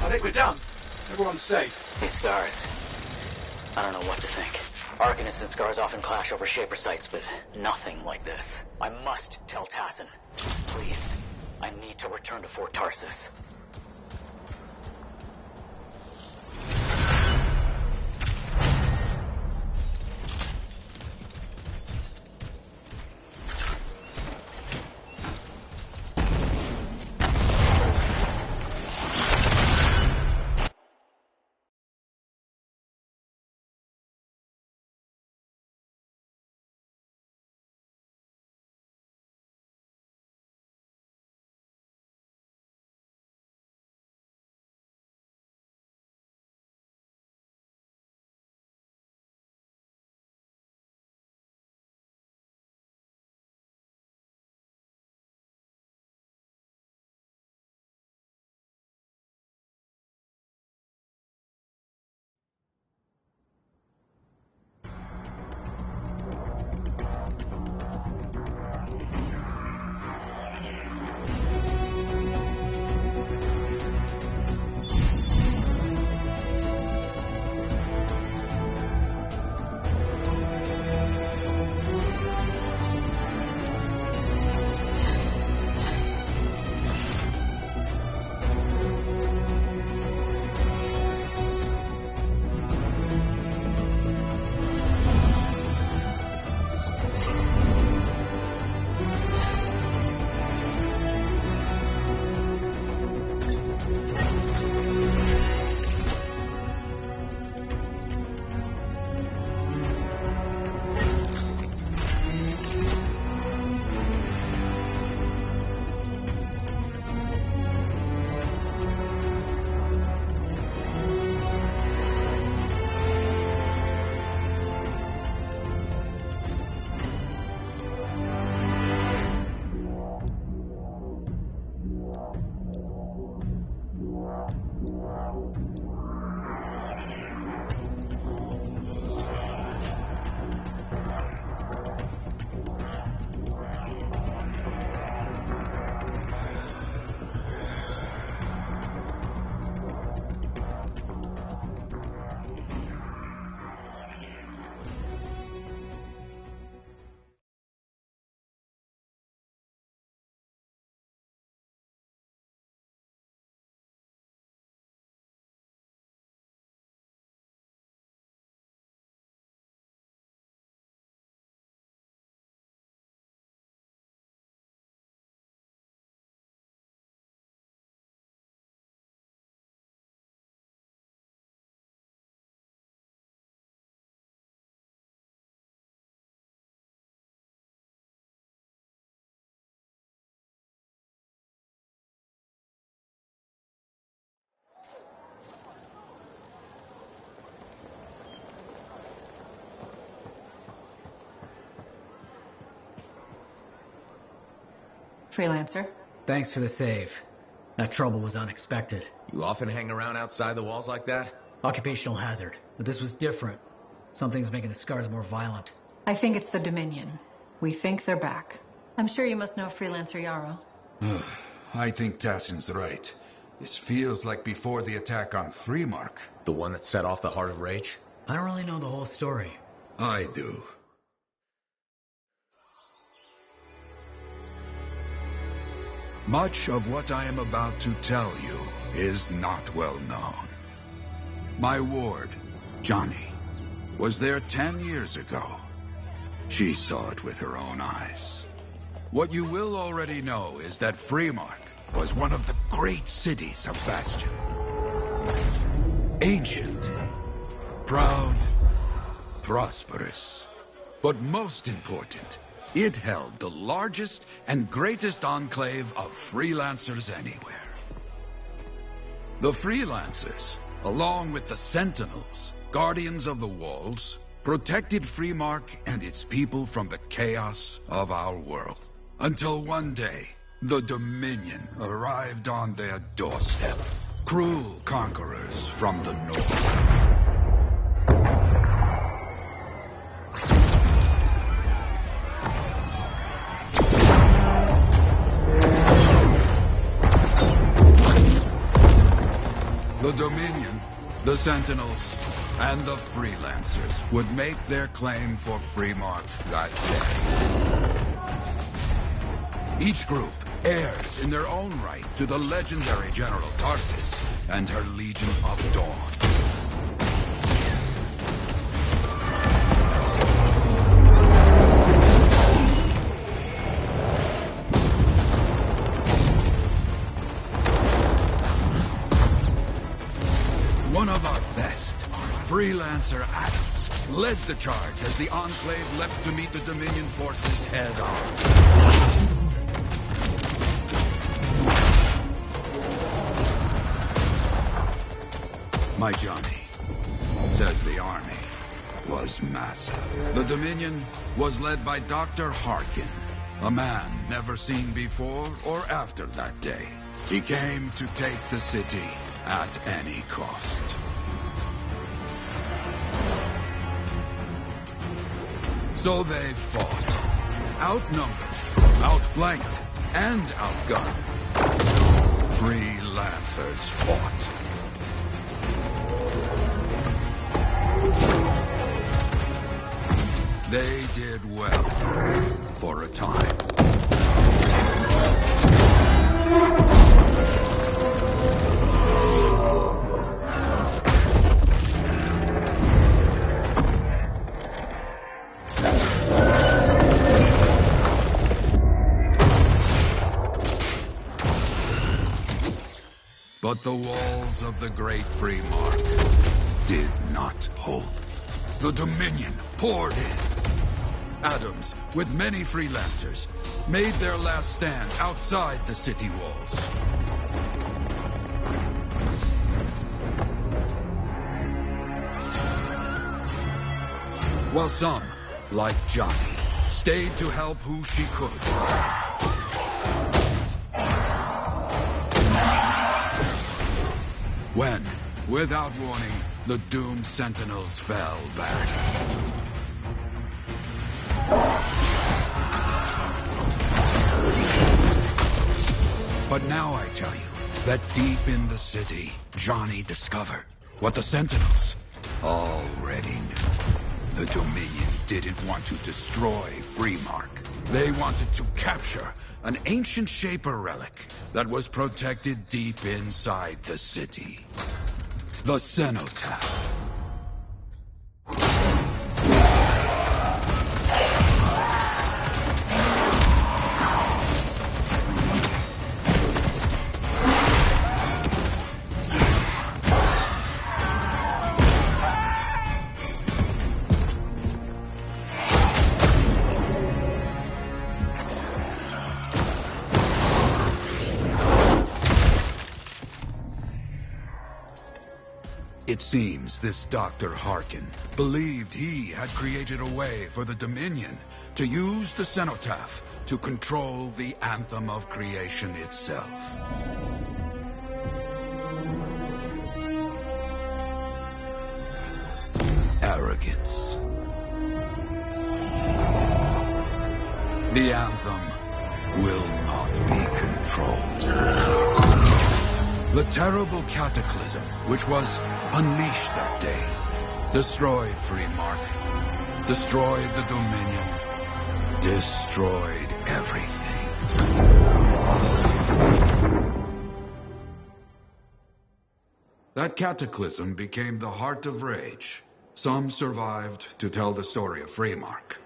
I think we're done. Everyone's safe. These scars. I don't know what to think. Arcanists and scars often clash over Shaper sites, but nothing like this. I must tell Tassin. Please. I need to return to Fort Tarsus. Freelancer. Thanks for the save. That trouble was unexpected. You often hang around outside the walls like that? Occupational hazard. But this was different. Something's making the scars more violent. I think it's the Dominion. We think they're back. I'm sure you must know Freelancer Yarrow. I think Tassin's right. This feels like before the attack on Freemark. The one that set off the Heart of Rage? I don't really know the whole story. I do. Much of what I am about to tell you is not well known. My ward, Johnny, was there 10 years ago. She saw it with her own eyes. What you will already know is that Freemark was one of the great cities of Bastion. Ancient, proud, prosperous, but most important, it held the largest and greatest enclave of freelancers anywhere. The freelancers, along with the Sentinels, guardians of the walls, protected Freemark and its people from the chaos of our world. Until one day, the Dominion arrived on their doorstep. Cruel conquerors from the north. The Dominion, the Sentinels, and the Freelancers would make their claim for Freemark that day. Each group heirs in their own right to the legendary General Tarsis and her Legion of Dawn. One of our best, Freelancer Adams, led the charge as the Enclave leapt to meet the Dominion forces head-on. My Johnny, says the army, was massive. The Dominion was led by Dr. Harkin, a man never seen before or after that day. He came to take the city at any cost. So they fought, outnumbered, outflanked, and outgunned. Freelancers fought. They did well, for a time. But the walls of the Great Freemark did not hold. The Dominion poured in. Adams, with many freelancers, made their last stand outside the city walls. While some, like Johnny, stayed to help who she could. When, without warning, the doomed Sentinels fell back. But now I tell you that deep in the city, Johnny discovered what the Sentinels already knew. The Dominion didn't want to destroy Freemark. They wanted to capture an ancient Shaper relic that was protected deep inside the city. The Cenotaph. It seems this Dr. Harkin believed he had created a way for the Dominion to use the Cenotaph to control the anthem of creation itself. Arrogance. The anthem will not be controlled. The terrible cataclysm which was unleashed that day destroyed Freemark, destroyed the Dominion, destroyed everything. That cataclysm became the heart of rage. Some survived to tell the story of Freemark,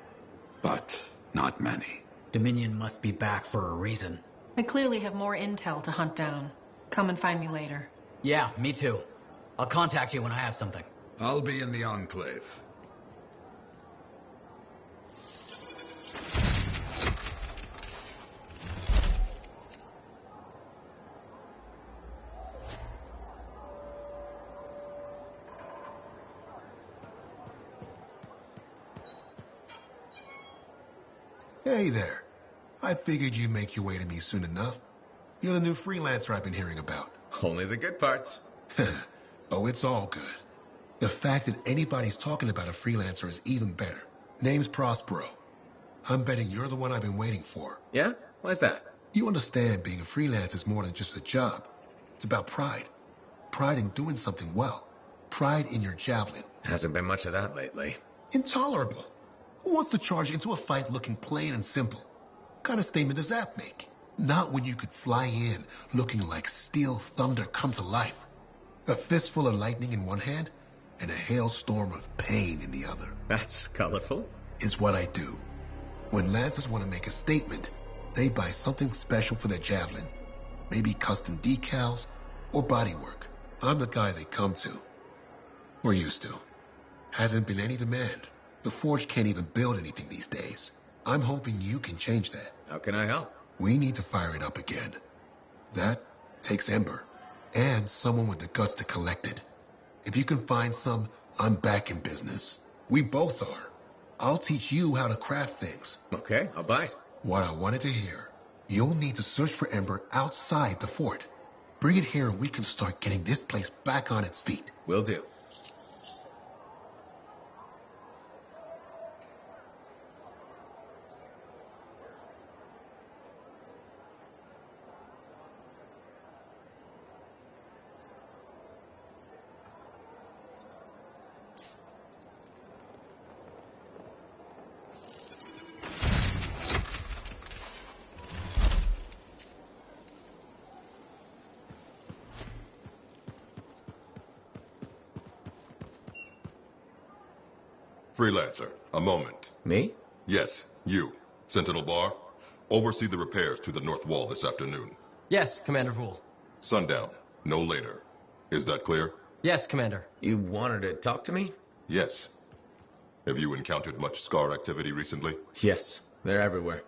but not many. Dominion must be back for a reason. I clearly have more intel to hunt down. Come and find me later. Yeah, me too. I'll contact you when I have something. I'll be in the Enclave. Hey there. I figured you'd make your way to me soon enough. You're the new freelancer I've been hearing about. Only the good parts. Oh, it's all good. The fact that anybody's talking about a freelancer is even better. Name's Prospero. I'm betting you're the one I've been waiting for. Yeah? Why's that? You understand being a freelancer is more than just a job. It's about pride. Pride in doing something well. Pride in your javelin. Hasn't been much of that lately. Intolerable. Who wants to charge into a fight looking plain and simple? What kind of statement does that make? Not when you could fly in looking like steel thunder come to life. A fistful of lightning in one hand and a hailstorm of pain in the other. That's colorful. Is what I do. When lancers want to make a statement, they buy something special for their javelin. Maybe custom decals or bodywork. I'm the guy they come to. Or used to. Hasn't been any demand. The Forge can't even build anything these days. I'm hoping you can change that. How can I help? We need to fire it up again. That takes Ember. And someone with the guts to collect it. If you can find some, I'm back in business. We both are. I'll teach you how to craft things. Okay, I'll bite. What I wanted to hear. You'll need to search for Ember outside the fort. Bring it here and we can start getting this place back on its feet. Will do. Freelancer, a moment. Me? Yes, you. Sentinel Bar, oversee the repairs to the north wall this afternoon. Yes, Commander Vool. Sundown, no later. Is that clear? Yes, Commander. You wanted to talk to me? Yes. Have you encountered much Scar activity recently? Yes, they're everywhere.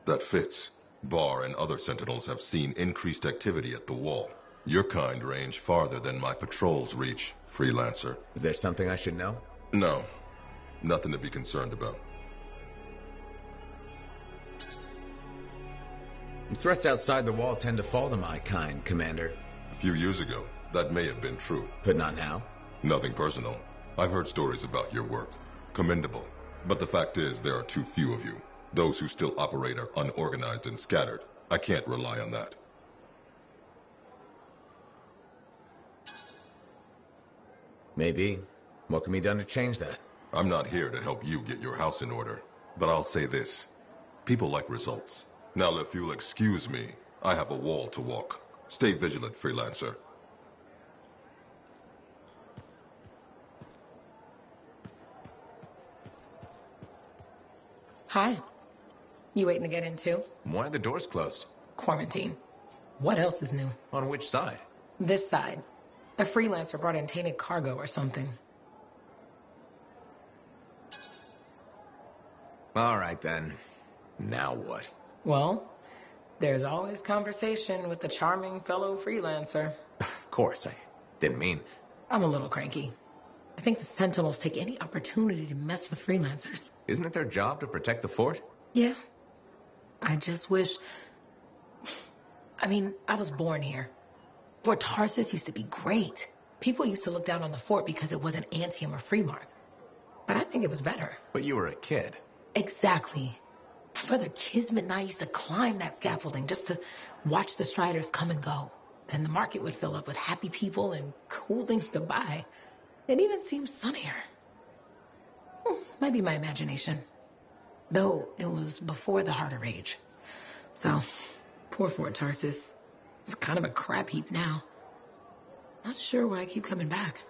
That fits. Bar and other Sentinels have seen increased activity at the wall. Your kind range farther than my patrols reach, Freelancer. Is there something I should know? No. Nothing to be concerned about. Threats outside the wall tend to fall to my kind, Commander. A few years ago, that may have been true. But not now? Nothing personal. I've heard stories about your work. Commendable. But the fact is, there are too few of you. Those who still operate are unorganized and scattered. I can't rely on that. Maybe. What can be done to change that? I'm not here to help you get your house in order. But I'll say this. People like results. Now, if you'll excuse me, I have a wall to walk. Stay vigilant, Freelancer. Hi. You waiting to get in too? Why are the doors closed? Quarantine. What else is new? On which side? This side. A freelancer brought in tainted cargo or something. All right, then. Now what? Well, there's always conversation with the charming fellow freelancer. Of course, I didn't mean... I'm a little cranky. I think the Sentinels take any opportunity to mess with freelancers. Isn't it their job to protect the fort? Yeah, I just wish... I mean, I was born here. Fort Tarsis used to be great. People used to look down on the fort because it wasn't Anthem or Freemark. But I think it was better. But you were a kid. Exactly. My brother Kismet and I used to climb that scaffolding just to watch the Striders come and go. Then the market would fill up with happy people and cool things to buy. It even seemed sunnier. Might be my imagination. Though it was before the Heart of Rage. So, poor Fort Tarsis. It's kind of a crap heap now. Not sure why I keep coming back.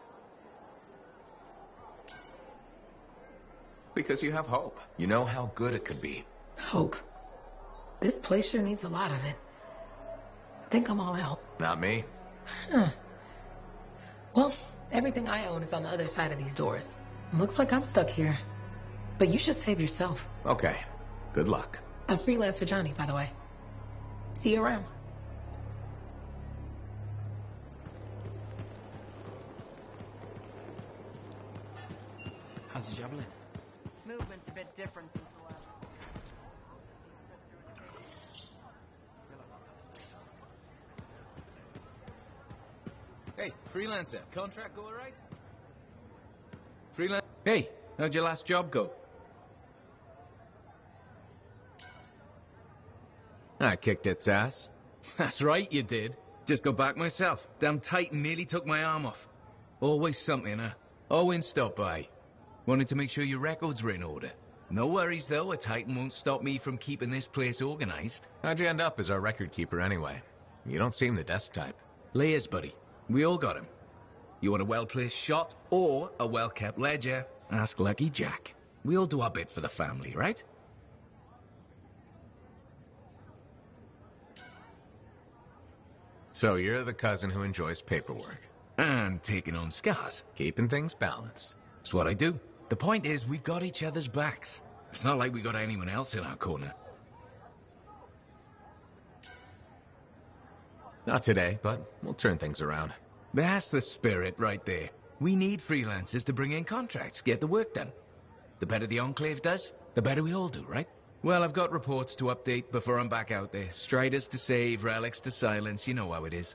Because you have hope. You know how good it could be. Hope. This place sure needs a lot of it. I think I'm all out. Not me. Huh. Well, everything I own is on the other side of these doors. Looks like I'm stuck here. But you should save yourself. Okay. Good luck. I'm Freelancer Johnny, by the way. See you around. How's the javelin? Movement's a bit different since the last. Hey, Freelancer, contract go alright? Hey, how'd your last job go? I kicked its ass. That's right, you did. Just got back myself. Damn Titan nearly took my arm off. Always something, huh? Owen stopped by. Wanted to make sure your records were in order. No worries, though. A Titan won't stop me from keeping this place organized. How'd you end up as our record keeper anyway? You don't seem the desk type. Layers, buddy. We all got him. You want a well-placed shot or a well-kept ledger? Ask Lucky Jack. We all do our bit for the family, right? So you're the cousin who enjoys paperwork. And taking on scars. Keeping things balanced. That's what I do. The point is, we've got each other's backs. It's not like we got anyone else in our corner. Not today, but we'll turn things around. That's the spirit right there. We need freelancers to bring in contracts, get the work done. The better the Enclave does, the better we all do, right? Well, I've got reports to update before I'm back out there. Striders to save, relics to silence, you know how it is.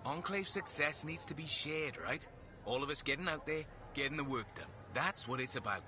Enclave success needs to be shared, right? All of us getting out there, getting the work done. That's what it's about.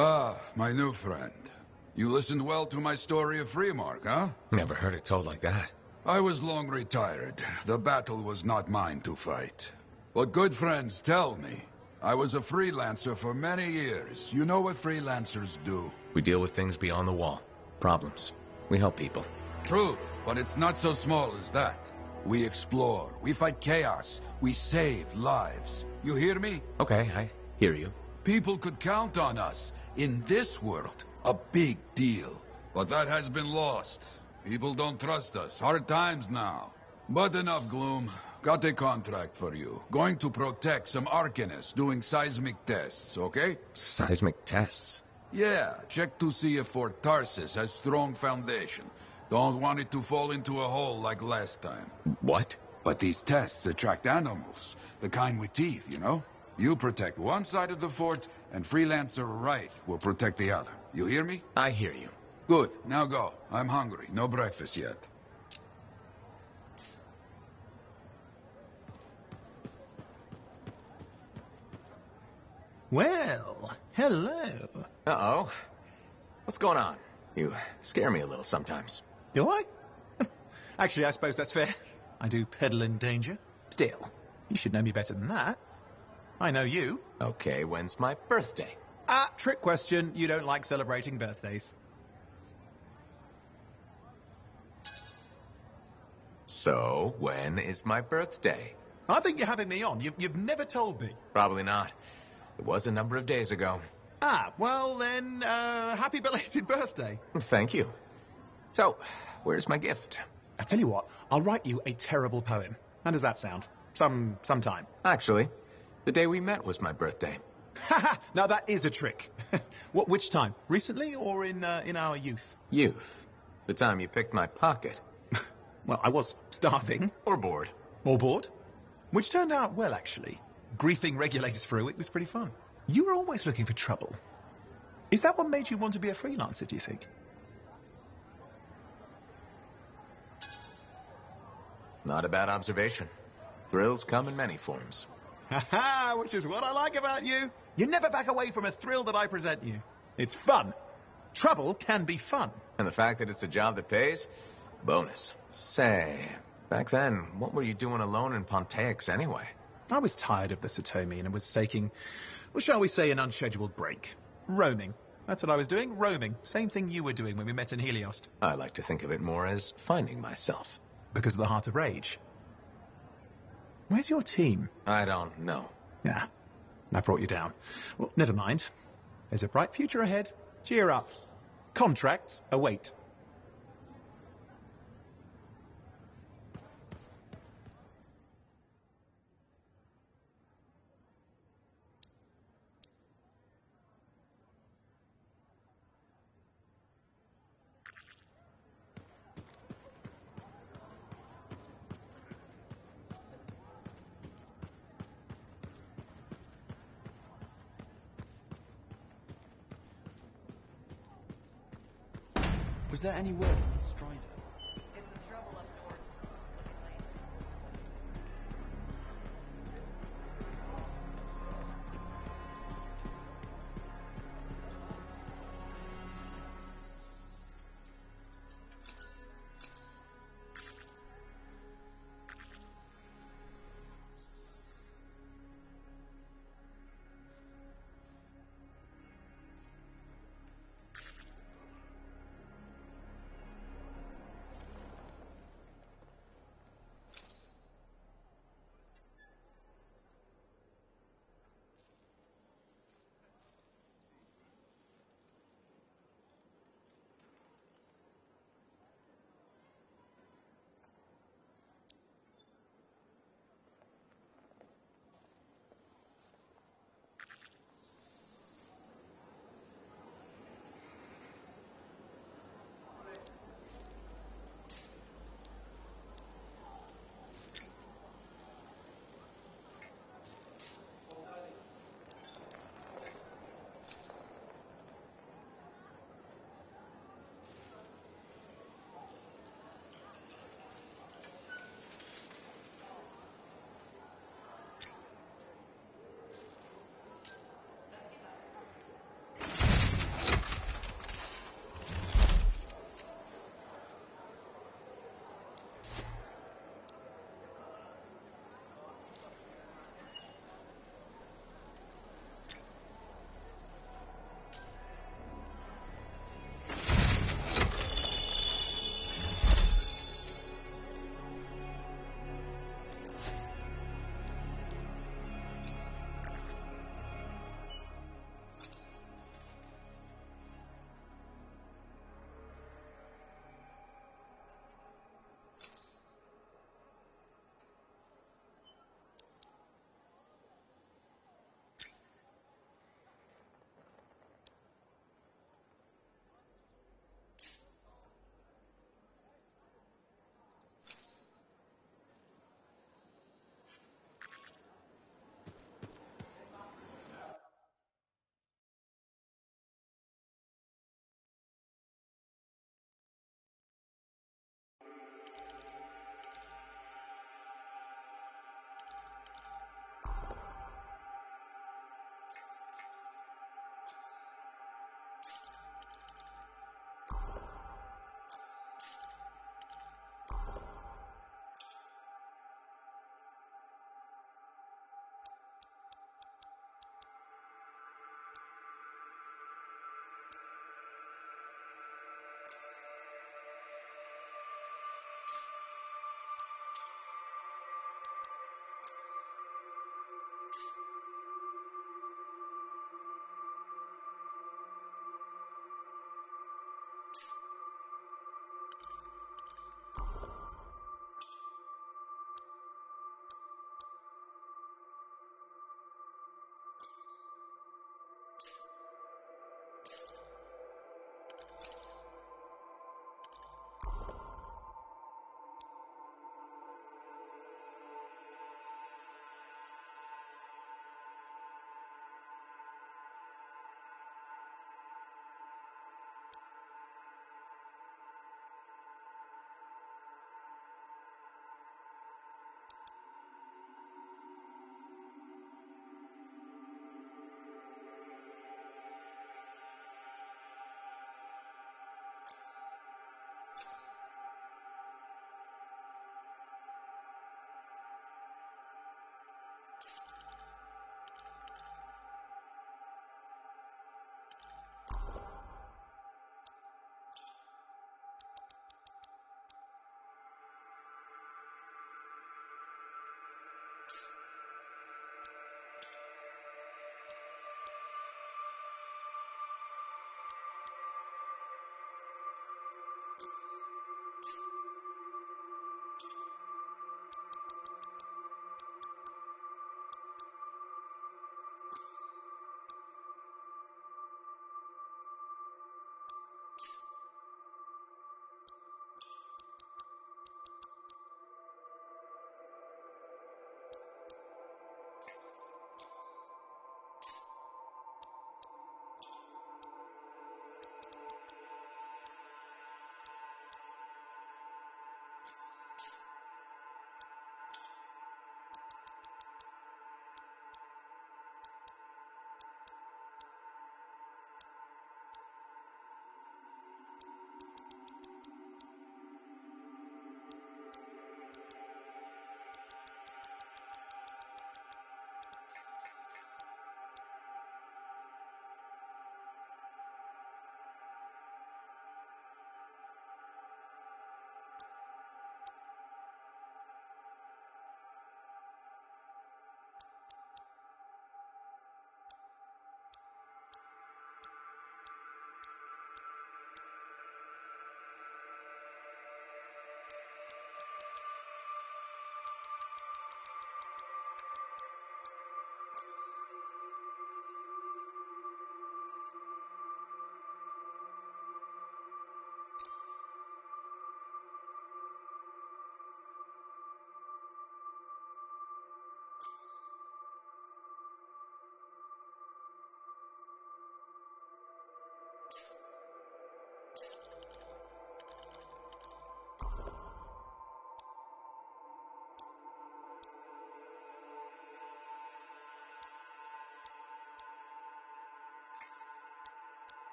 Ah, my new friend. You listened well to my story of Freemark, huh? Never heard it told like that. I was long retired. The battle was not mine to fight. But good friends tell me. I was a freelancer for many years. You know what freelancers do? We deal with things beyond the wall. Problems. We help people. Truth, but it's not so small as that. We explore, we fight chaos, we save lives. You hear me? Okay, I hear you. People could count on us. In this world, a big deal. But that has been lost. People don't trust us. Hard times now. But enough gloom. Got a contract for you. Going to protect some Arcanists doing seismic tests, okay? Seismic tests? Yeah, check to see if Fort Tarsis has strong foundation. Don't want it to fall into a hole like last time. What? But these tests attract animals. The kind with teeth, you know? You protect one side of the fort, and Freelancer Wright will protect the other. You hear me? I hear you. Good. Now go. I'm hungry. No breakfast yet. Well, hello. Uh-oh. What's going on? You scare me a little sometimes. Do I? Actually, I suppose that's fair. I do peddle in danger. Still, you should know me better than that. I know you. Okay, when's my birthday? Ah, trick question. You don't like celebrating birthdays. So, when is my birthday? I think you're having me on. You've never told me. Probably not. It was a number of days ago. Ah, well then, happy belated birthday. Thank you. So, where's my gift? I tell you what, I'll write you a terrible poem. How does that sound? Sometime. Actually, the day we met was my birthday. Haha, now that is a trick. Which time? Recently or in our youth? Youth. The time you picked my pocket. Well, I was starving. Or bored. Or bored. Which turned out well, actually. Griefing regulators for a week was pretty fun. You were always looking for trouble. Is that what made you want to be a freelancer, do you think? Not a bad observation. Thrills come in many forms. Haha, which is what I like about you. You never back away from a thrill that I present you. It's fun. Trouble can be fun. And the fact that it's a job that pays? Bonus. Say, back then, what were you doing alone in Pontaix anyway? I was tired of the Satomi and was taking, well, shall we say, an unscheduled break. Roaming. That's what I was doing, roaming. Same thing you were doing when we met in Heliost. I like to think of it more as finding myself. Because of the Heart of Rage. Where's your team? I don't know. Yeah, I brought you down. Well, never mind. There's a bright future ahead. Cheer up. Contracts await. Was there any word from Strider? It's in trouble up north.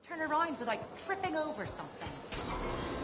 Turn around without tripping over something.